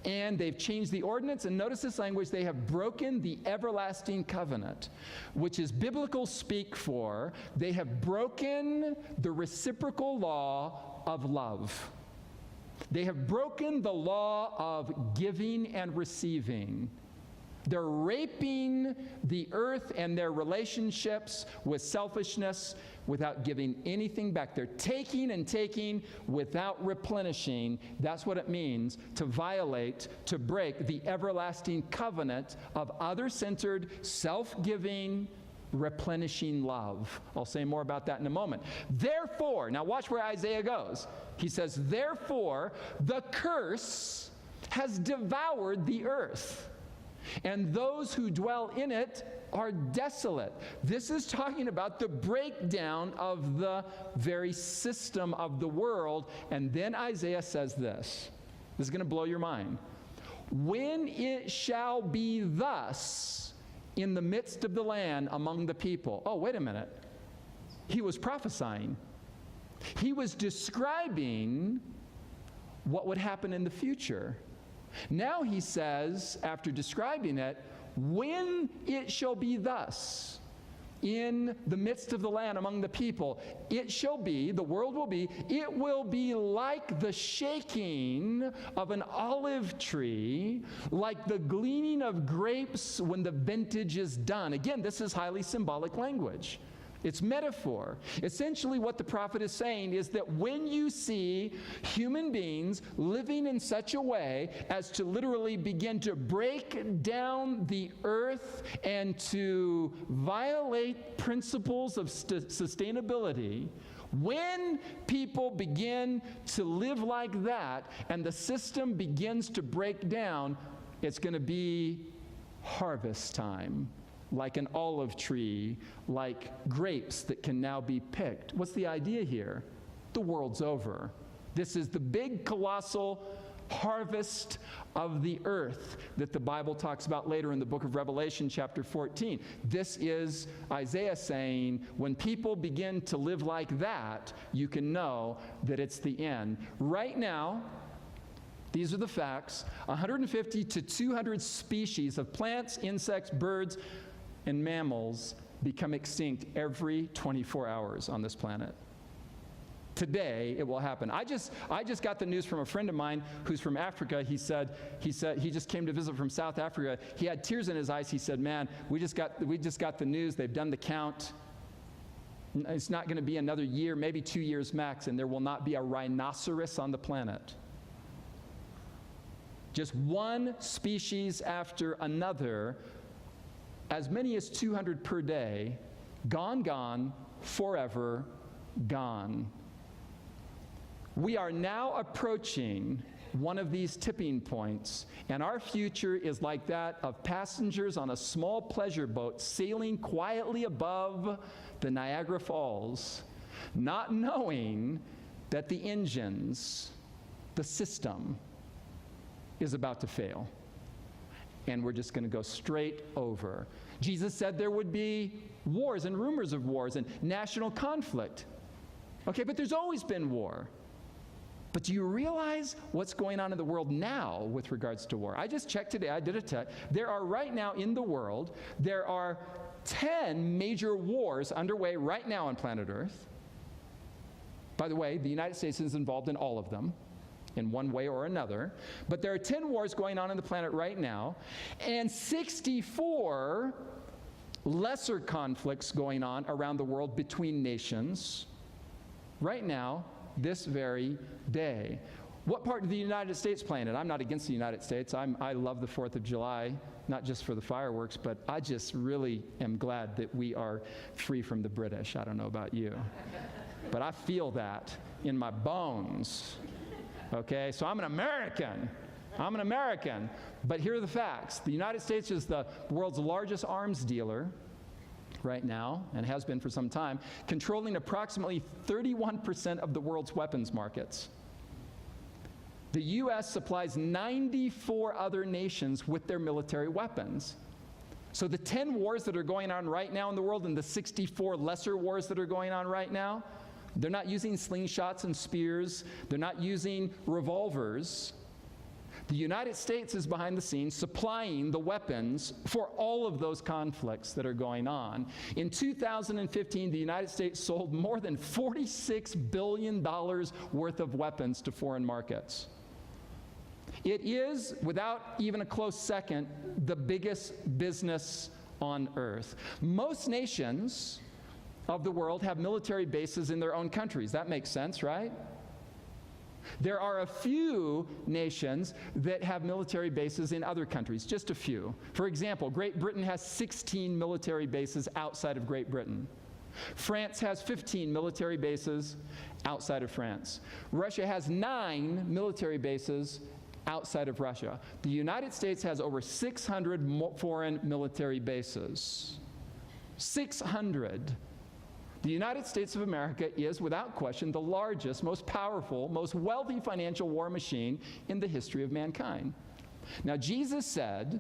and they've changed the ordinance. And notice this language: they have broken the everlasting covenant, which is biblical speak for they have broken the reciprocal law of love. They have broken the law of giving and receiving. They're raping the earth and their relationships with selfishness without giving anything back. They're taking and taking without replenishing. That's what it means to violate, to break the everlasting covenant of other-centered, self-giving, replenishing love. I'll say more about that in a moment. Therefore, now watch where Isaiah goes. He says, therefore, the curse has devoured the earth, and those who dwell in it are desolate. This is talking about the breakdown of the very system of the world. And then Isaiah says this. This is going to blow your mind. When it shall be thus in the midst of the land among the people. Oh, wait a minute. He was prophesying. He was describing what would happen in the future. Now he says, after describing it, when it shall be thus in the midst of the land among the people, it shall be, the world will be, it will be like the shaking of an olive tree, like the gleaning of grapes when the vintage is done. Again, this is highly symbolic language. It's metaphor. Essentially what the prophet is saying is that when you see human beings living in such a way as to literally begin to break down the earth and to violate principles of sustainability, when people begin to live like that and the system begins to break down, it's going to be harvest time. Like an olive tree, like grapes that can now be picked. What's the idea here? The world's over. This is the big, colossal harvest of the earth that the Bible talks about later in the book of Revelation, chapter 14. This is Isaiah saying, when people begin to live like that, you can know that it's the end. Right now, these are the facts: 150 to 200 species of plants, insects, birds, and mammals become extinct every 24 hours on this planet. Today, it will happen. I just got the news from a friend of mine who's from Africa. He said he just came to visit from South Africa. He had tears in his eyes. He said, "Man, we just got the news. They've done the count. It's not going to be another year, maybe 2 years max, and there will not be a rhinoceros on the planet." Just one species after another. As many as 200 per day, gone, forever gone. We are now approaching one of these tipping points, and our future is like that of passengers on a small pleasure boat sailing quietly above the Niagara Falls, not knowing that the engines, the system, is about to fail. And we're just going to go straight over. Jesus said there would be wars and rumors of wars and national conflict. Okay, but there's always been war. But do you realize what's going on in the world now with regards to war? I just checked today, I did a check. There are right now in the world, there are 10 major wars underway right now on planet Earth. By the way, the United States is involved in all of them, in one way or another. But there are 10 wars going on the planet right now, and 64 lesser conflicts going on around the world between nations right now, this very day. What part of the United States play in it? I'm not against the United States. I love the 4th of July, not just for the fireworks, but I just really am glad that we are free from the British. I don't know about you, but I feel that in my bones. Okay, so I'm an American. But here are the facts. The United States is the world's largest arms dealer right now, and has been for some time, controlling approximately 31% of the world's weapons markets. The U.S. supplies 94 other nations with their military weapons. So the 10 wars that are going on right now in the world and the 64 lesser wars that are going on right now, they're not using slingshots and spears. They're not using revolvers. The United States is behind the scenes supplying the weapons for all of those conflicts that are going on. In 2015, the United States sold more than $46 billion worth of weapons to foreign markets. It is, without even a close second, the biggest business on earth. Most nations of the world have military bases in their own countries. That makes sense, right? There are a few nations that have military bases in other countries, just a few. For example, Great Britain has 16 military bases outside of Great Britain. France has 15 military bases outside of France. Russia has 9 military bases outside of Russia. The United States has over 600 foreign military bases. 600. The United States of America is, without question, the largest, most powerful, most wealthy financial war machine in the history of mankind. Now, Jesus said,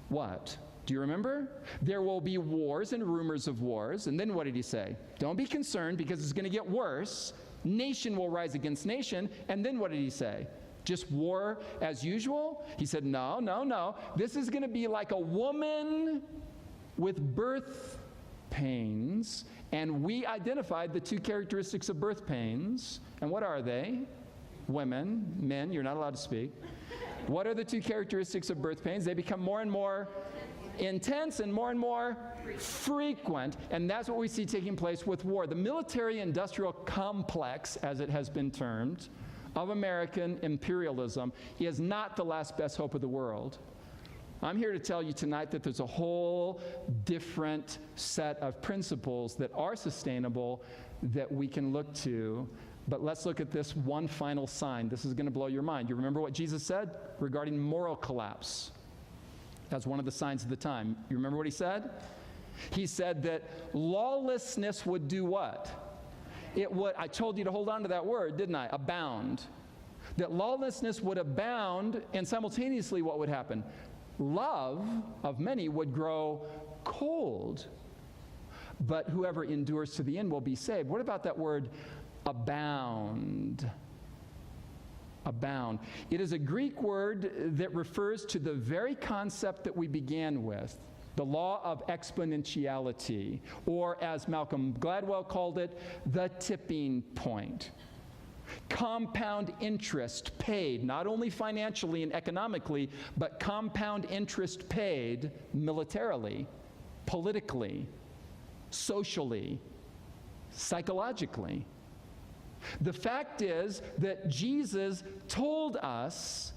what? Do you remember? There will be wars and rumors of wars. And then what did he say? Don't be concerned because it's going to get worse. Nation will rise against nation. And then what did he say? Just war as usual? He said, no, no, no. This is going to be like a woman with birth pains. And we identified the 2 characteristics of birth pains. And what are they? Women, men, you're not allowed to speak. What are the 2 characteristics of birth pains? They become more and more intense and more frequent. And that's what we see taking place with war. The military-industrial complex, as it has been termed, of American imperialism is not the last best hope of the world. I'm here to tell you tonight that there's a whole different set of principles that are sustainable that we can look to. But let's look at this one final sign. This is going to blow your mind. You remember what Jesus said regarding moral collapse? That's one of the signs of the time. You remember what he said? He said that lawlessness would do what? It would, I told you to hold on to that word, didn't I? Abound. That lawlessness would abound, and simultaneously what would happen? Love of many would grow cold, but whoever endures to the end will be saved. What about that word abound? Abound. It is a Greek word that refers to the very concept that we began with, the law of exponentiality, or as Malcolm Gladwell called it, the tipping point. Compound interest paid, not only financially and economically, but compound interest paid militarily, politically, socially, psychologically. The fact is that Jesus told us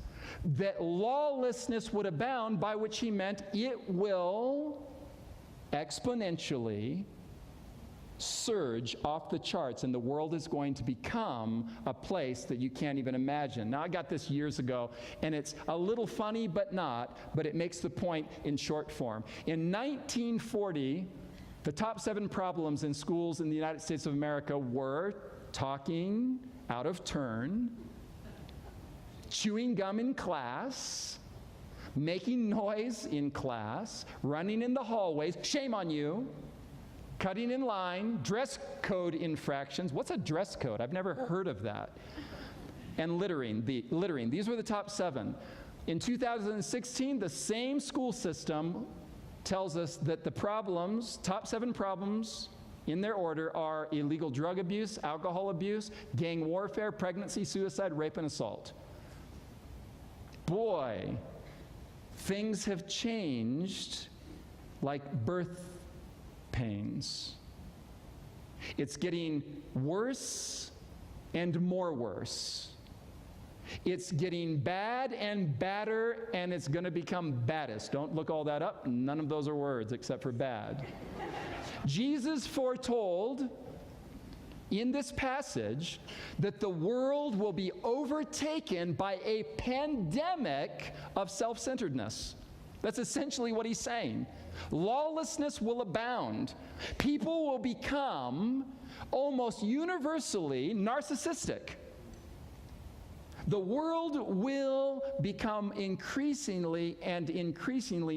that lawlessness would abound, by which he meant it will exponentially surge off the charts, and the world is going to become a place that you can't even imagine. Now, I got this years ago, and it's a little funny, but not, but it makes the point in short form. In 1940, the top 7 problems in schools in the United States of America were talking out of turn, chewing gum in class, making noise in class, running in the hallways, shame on you, cutting in line, dress code infractions. What's a dress code? I've never heard of that. And littering. These were the top 7. In 2016, the same school system tells us that the problems, top 7 problems in their order, are illegal drug abuse, alcohol abuse, gang warfare, pregnancy, suicide, rape, and assault. Boy, things have changed like birth pains. It's getting worse and more worse. It's getting bad and badder, and it's going to become baddest. Don't look all that up. None of those are words except for bad. Jesus foretold in this passage that the world will be overtaken by a pandemic of self-centeredness. That's essentially what he's saying. Lawlessness will abound. People will become almost universally narcissistic. The world will become increasingly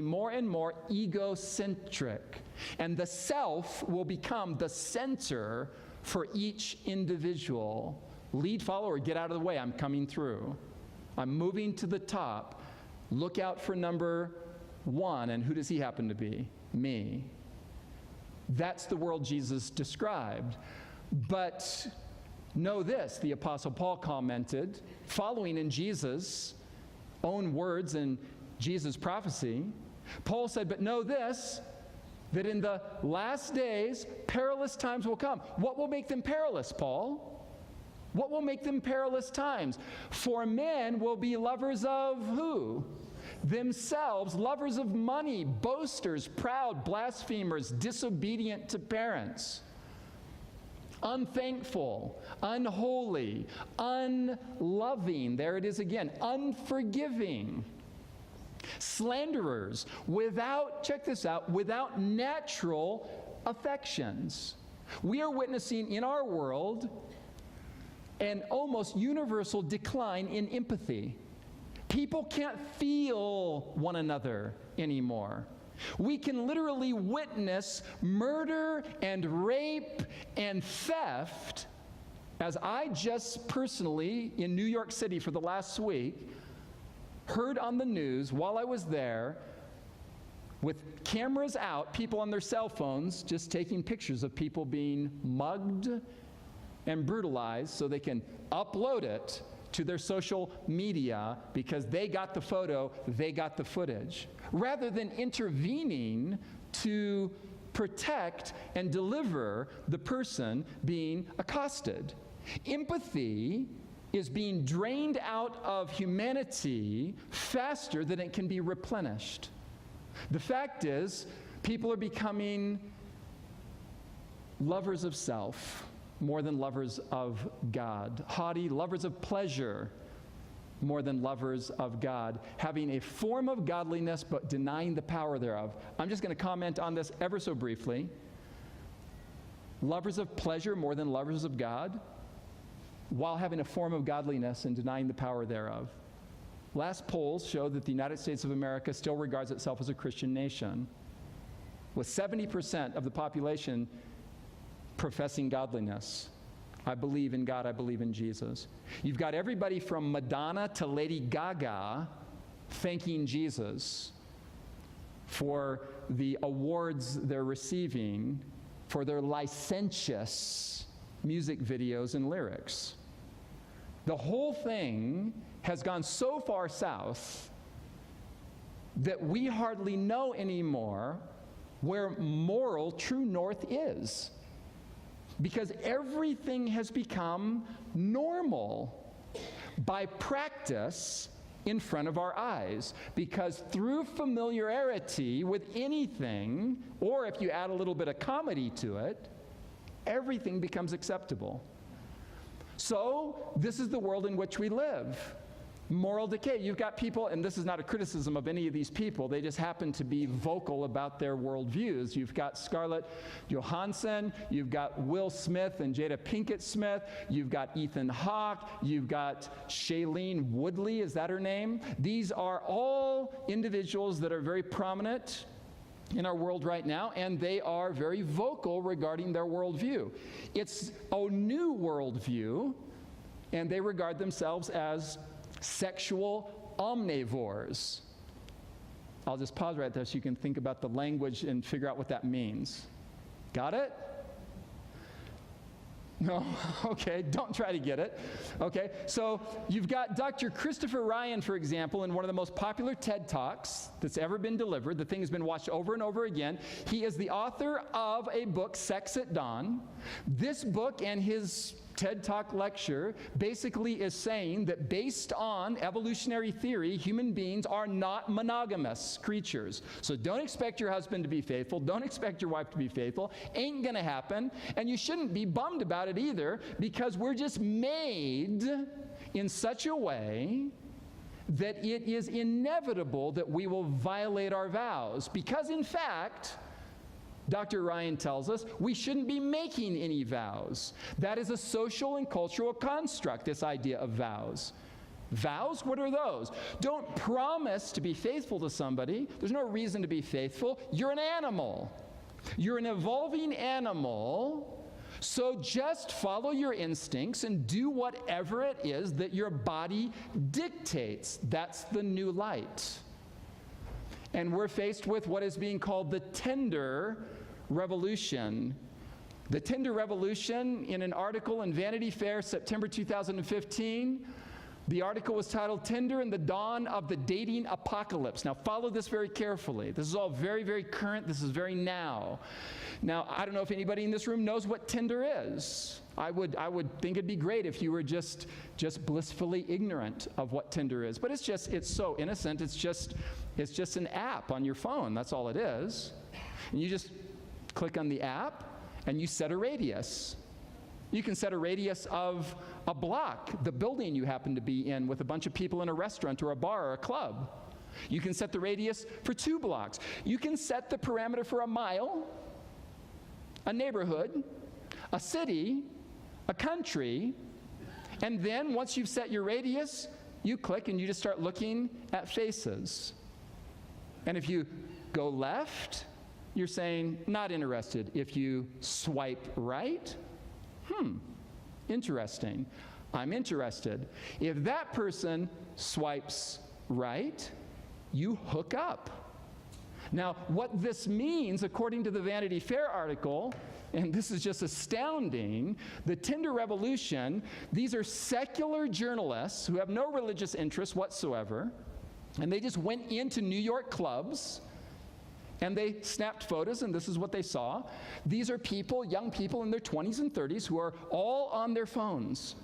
more and more egocentric. And the self will become the center for each individual. Lead, follow, or get out of the way. I'm coming through. I'm moving to the top. Look out for number one. And who does he happen to be? Me. That's the world Jesus described. But know this, the Apostle Paul commented, following in Jesus' own words and Jesus' prophecy. Paul said, but know this, that in the last days, perilous times will come. What will make them perilous, Paul? What will make them perilous times? For men will be lovers of who? Themselves, lovers of money, boasters, proud, blasphemers, disobedient to parents, unthankful, unholy, unloving, there it is again, unforgiving, slanderers, without, check this out, without natural affections. We are witnessing in our world an almost universal decline in empathy. People can't feel one another anymore. We can literally witness murder and rape and theft, as I just personally, in New York City for the last week, heard on the news while I was there, with cameras out, people on their cell phones just taking pictures of people being mugged and brutalized so they can upload it to their social media because they got the photo, they got the footage, rather than intervening to protect and deliver the person being accosted. Empathy is being drained out of humanity faster than it can be replenished. The fact is, people are becoming lovers of self more than lovers of God. Haughty, lovers of pleasure more than lovers of God. Having a form of godliness but denying the power thereof. I'm just going to comment on this ever so briefly. Lovers of pleasure more than lovers of God, while having a form of godliness and denying the power thereof. Last polls show that the United States of America still regards itself as a Christian nation, with 70% of the population professing godliness. I believe in God, I believe in Jesus. You've got everybody from Madonna to Lady Gaga thanking Jesus for the awards they're receiving for their licentious music videos and lyrics. The whole thing has gone so far south that we hardly know anymore where moral true north is, because everything has become normal by practice in front of our eyes. Because through familiarity with anything, or if you add a little bit of comedy to it, everything becomes acceptable. So this is the world in which we live. Moral decay. You've got people, and this is not a criticism of any of these people, they just happen to be vocal about their worldviews. You've got Scarlett Johansson, you've got Will Smith and Jada Pinkett Smith, you've got Ethan Hawke, you've got Shailene Woodley, is that her name? These are all individuals that are very prominent in our world right now, and they are very vocal regarding their worldview. It's a new worldview, and they regard themselves as sexual omnivores. I'll just pause right there so you can think about the language and figure out what that means. Got it? No? Okay, don't try to get it. Okay, so you've got Dr. Christopher Ryan, for example, in one of the most popular TED Talks that's ever been delivered. The thing has been watched over and over again. He is the author of a book, Sex at Dawn. This book and his TED Talk lecture basically is saying that based on evolutionary theory, human beings are not monogamous creatures. So don't expect your husband to be faithful. Don't expect your wife to be faithful. Ain't gonna happen. And you shouldn't be bummed about it either, because we're just made in such a way that it is inevitable that we will violate our vows. Because in fact, Dr. Ryan tells us we shouldn't be making any vows. That is a social and cultural construct, this idea of vows. Vows, what are those? Don't promise to be faithful to somebody. There's no reason to be faithful. You're an animal. You're an evolving animal, so just follow your instincts and do whatever it is that your body dictates. That's the new light. And we're faced with what is being called the tender revolution. The tender revolution, in an article in Vanity Fair, September 2015, the article was titled, "Tinder and the Dawn of the Dating Apocalypse." Now, follow this very carefully. This is all very, very current. This is very now. Now, I don't know if anybody in this room knows what Tinder is. I would think it'd be great if you were just blissfully ignorant of what Tinder is. But it's so innocent. It's just an app on your phone. That's all it is. And you just click on the app, and you set a radius. You can set a radius of a block, the building you happen to be in, with a bunch of people in a restaurant or a bar or a club. You can set the radius for 2 blocks. You can set the parameter for a mile, a neighborhood, a city, a country, and then once you've set your radius, you click and you just start looking at faces. And if you go left, you're saying, not interested. If you swipe right, interesting. I'm interested. If that person swipes right, you hook up. Now, what this means, according to the Vanity Fair article, and this is just astounding, the Tinder revolution, these are secular journalists who have no religious interest whatsoever, and they just went into New York clubs, and they snapped photos, and this is what they saw. These are people, young people in their 20s and 30s, who are all on their phones.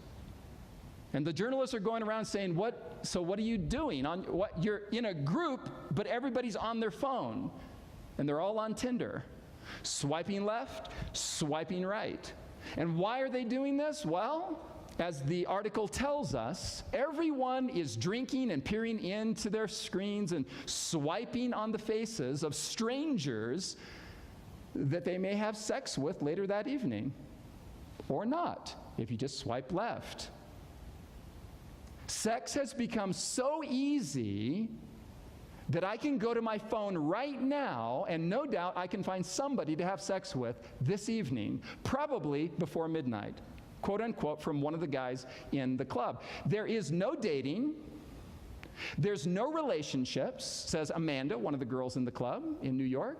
And the journalists are going around saying, what are you doing? You're in a group, but everybody's on their phone. And they're all on Tinder. Swiping left, swiping right. And why are they doing this? Well, as the article tells us, everyone is drinking and peering into their screens and swiping on the faces of strangers that they may have sex with later that evening. Or not, if you just swipe left. Sex has become so easy that I can go to my phone right now, and no doubt I can find somebody to have sex with this evening, probably before midnight. Quote unquote, from one of the guys in the club. There is no dating. There's no relationships, says Amanda, one of the girls in the club in New York.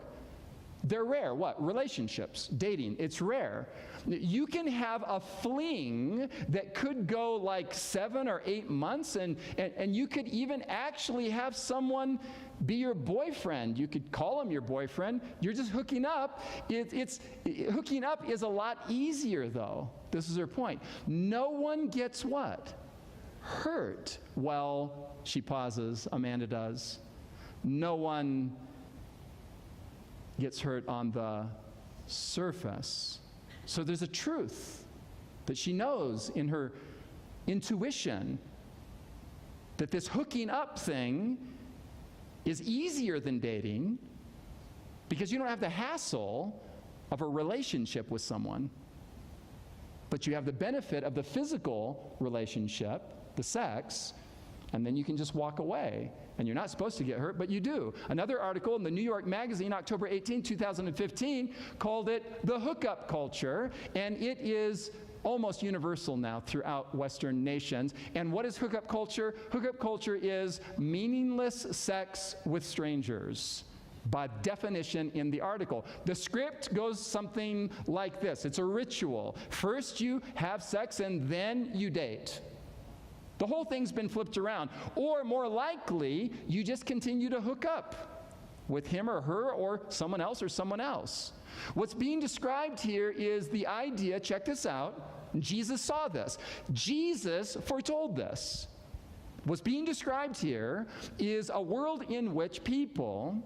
They're rare. What? Relationships, dating, it's rare. You can have a fling that could go like 7 or 8 months, and you could even actually have someone be your boyfriend. You could call him your boyfriend. You're just hooking up. Hooking up is a lot easier, though. This is her point. No one gets what? Hurt. Well, she pauses. Amanda does. No one gets hurt on the surface. So there's a truth that she knows in her intuition that this hooking up thing is easier than dating because you don't have the hassle of a relationship with someone. But you have the benefit of the physical relationship, the sex, and then you can just walk away. And you're not supposed to get hurt, but you do. Another article in the New York Magazine, October 18, 2015, called it the hookup culture, and it is almost universal now throughout Western nations. And what is hookup culture? Hookup culture is meaningless sex with strangers, by definition in the article. The script goes something like this. It's a ritual. First you have sex and then you date. The whole thing's been flipped around. Or more likely, you just continue to hook up with him or her or someone else or someone else. What's being described here is the idea, check this out, Jesus saw this. Jesus foretold this. What's being described here is a world in which people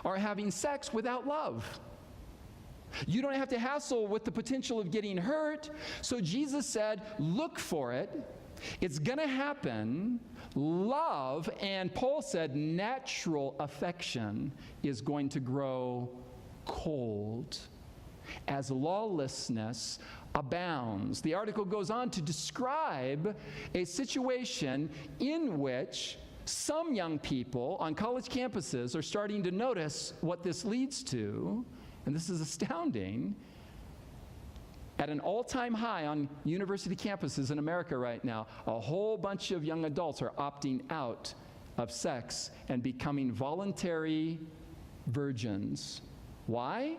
are having sex without love. You don't have to hassle with the potential of getting hurt. So Jesus said, look for it. It's going to happen. Love, and Paul said natural affection is going to grow cold. as lawlessness abounds. The article goes on to describe a situation in which some young people on college campuses are starting to notice what this leads to, and this is astounding. At an all-time high on university campuses in America right now, a whole bunch of young adults are opting out of sex and becoming voluntary virgins. Why?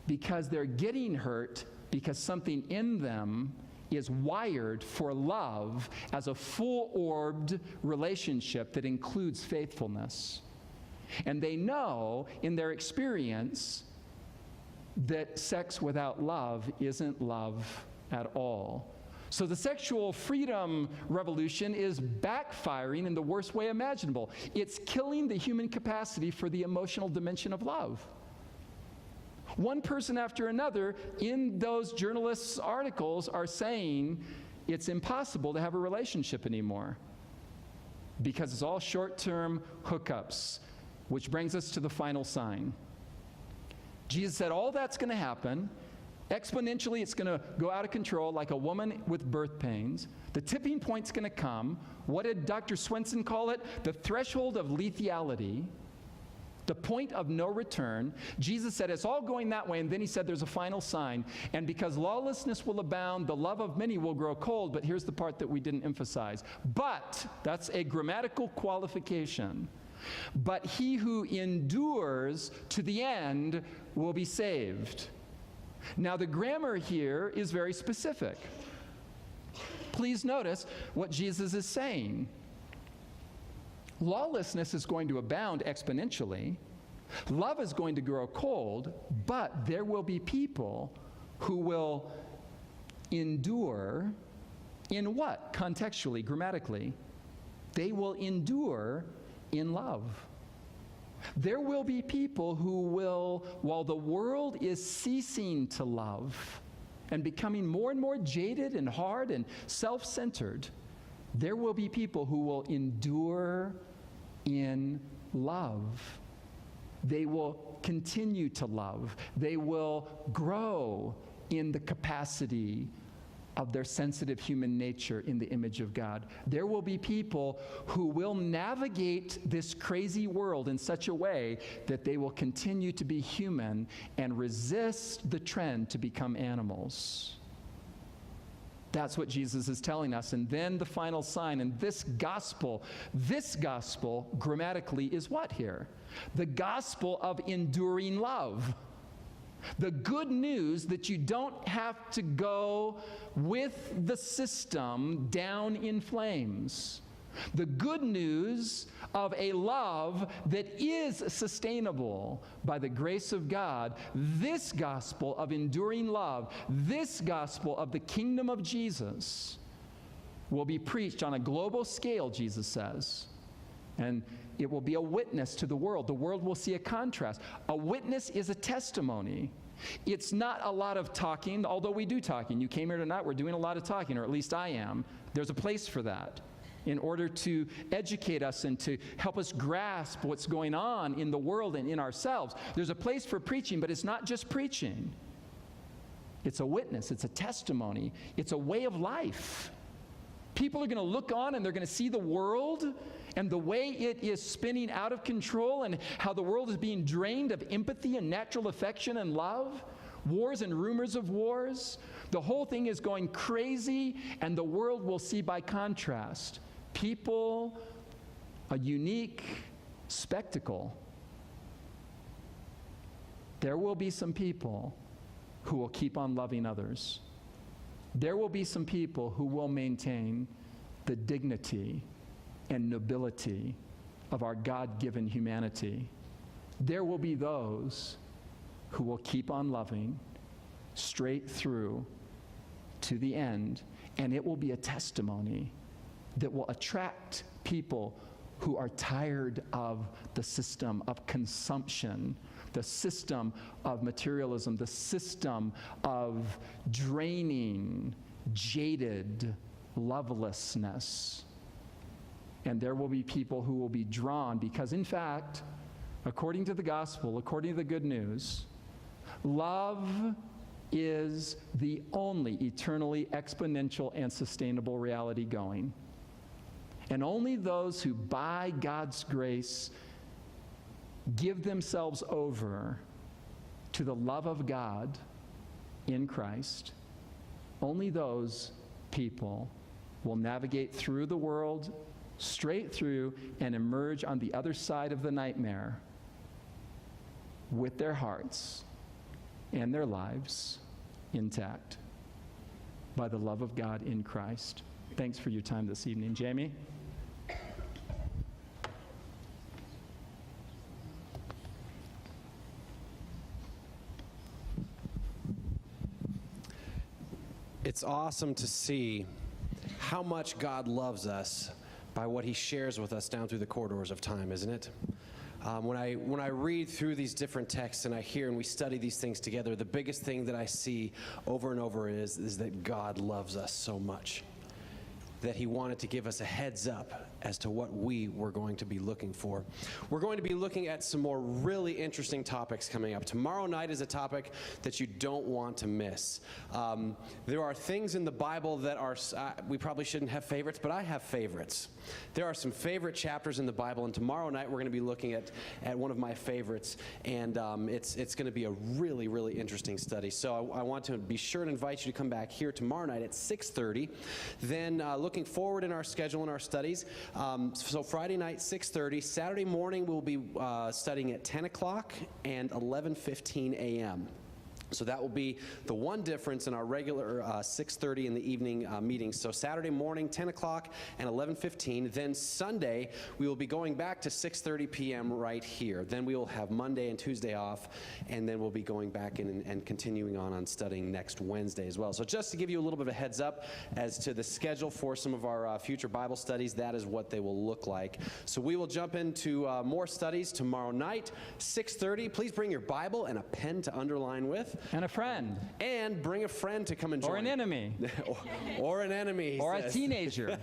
Because they're getting hurt because something in them is wired for love as a full-orbed relationship that includes faithfulness. And they know in their experience that sex without love isn't love at all. So the sexual freedom revolution is backfiring in the worst way imaginable. It's killing the human capacity for the emotional dimension of love. One person after another in those journalists' articles are saying it's impossible to have a relationship anymore because it's all short-term hookups, which brings us to the final sign. Jesus said all that's going to happen. Exponentially, it's going to go out of control like a woman with birth pains. The tipping point's going to come. What did Dr. Swenson call it? The threshold of lethality. The point of no return. Jesus said it's all going that way, and then he said there's a final sign. And because lawlessness will abound, the love of many will grow cold. But here's the part that we didn't emphasize. But, that's a grammatical qualification. But he who endures to the end will be saved. Now the grammar here is very specific. Please notice what Jesus is saying. Lawlessness is going to abound exponentially. Love is going to grow cold, but there will be people who will endure in what? Contextually, grammatically. They will endure in love. There will be people who will, while the world is ceasing to love and becoming more and more jaded and hard and self-centered, there will be people who will endure in love. They will continue to love. They will grow in the capacity of their sensitive human nature in the image of God. There will be people who will navigate this crazy world in such a way that they will continue to be human and resist the trend to become animals. That's what Jesus is telling us. And then the final sign, and this gospel grammatically is what here? The gospel of enduring love. The good news that you don't have to go with the system down in flames. The good news of a love that is sustainable by the grace of God. This gospel of enduring love, this gospel of the kingdom of Jesus will be preached on a global scale, Jesus says. And it will be a witness to the world. The world will see a contrast. A witness is a testimony. It's not a lot of talking, although we do talking. You came here tonight, we're doing a lot of talking, or at least I am. There's a place for that in order to educate us and to help us grasp what's going on in the world and in ourselves. There's a place for preaching, but it's not just preaching. It's a witness, it's a testimony, it's a way of life. People are going to look on and they're going to see the world and the way it is spinning out of control and how the world is being drained of empathy and natural affection and love, wars and rumors of wars. The whole thing is going crazy, and the world will see by contrast people, a unique spectacle. There will be some people who will keep on loving others. There will be some people who will maintain the dignity and nobility of our God-given humanity. There will be those who will keep on loving straight through to the end, and it will be a testimony that will attract people who are tired of the system of consumption, the system of materialism, the system of draining, jaded lovelessness. And there will be people who will be drawn because, in fact, according to the gospel, according to the good news, Love is the only eternally exponential and sustainable reality going. And only those who, by God's grace, give themselves over to the love of God in Christ, only those people will navigate through the world, straight through, and emerge on the other side of the nightmare with their hearts and their lives intact by the love of God in Christ. Thanks for your time this evening. Jamie? It's awesome to see how much God loves us by what he shares with us down through the corridors of time, isn't it? When I read through these different texts and I hear and we study these things together, the biggest thing that I see over and over is that God loves us so much, that he wanted to give us a heads up as to what we were going to be looking for. We're going to be looking at some more really interesting topics coming up. Tomorrow night is a topic that you don't want to miss. There are things in the Bible that are, we probably shouldn't have favorites, but I have favorites. There are some favorite chapters in the Bible, and tomorrow night we're going to be looking at one of my favorites, and it's going to be a really, really interesting study. So I want to be sure to invite you to come back here tomorrow night at 6:30. Then looking forward in our schedule and our studies, so Friday night 6:30, Saturday morning we'll be studying at 10 o'clock and 11:15 a.m. So that will be the one difference in our regular 6:30 in the evening meetings. So Saturday morning, 10 o'clock and 11:15. Then Sunday, we will be going back to 6:30 p.m. right here. Then we will have Monday and Tuesday off, and then we'll be going back in and continuing on studying next Wednesday as well. So just to give you a little bit of a heads up as to the schedule for some of our future Bible studies, that is what they will look like. So we will jump into more studies tomorrow night, 6:30. Please bring your Bible and a pen to underline with. And a friend. And bring a friend to come and join. Or an enemy. or an enemy, or says. A teenager.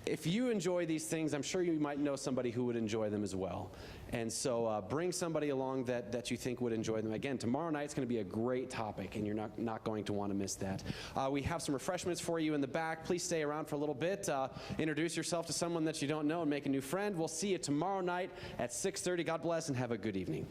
If you enjoy these things, I'm sure you might know somebody who would enjoy them as well. And so bring somebody along that you think would enjoy them. Again, tomorrow night's going to be a great topic, and you're not going to want to miss that. We have some refreshments for you in the back. Please stay around for a little bit. Introduce yourself to someone that you don't know and make a new friend. We'll see you tomorrow night at 6:30. God bless and have a good evening.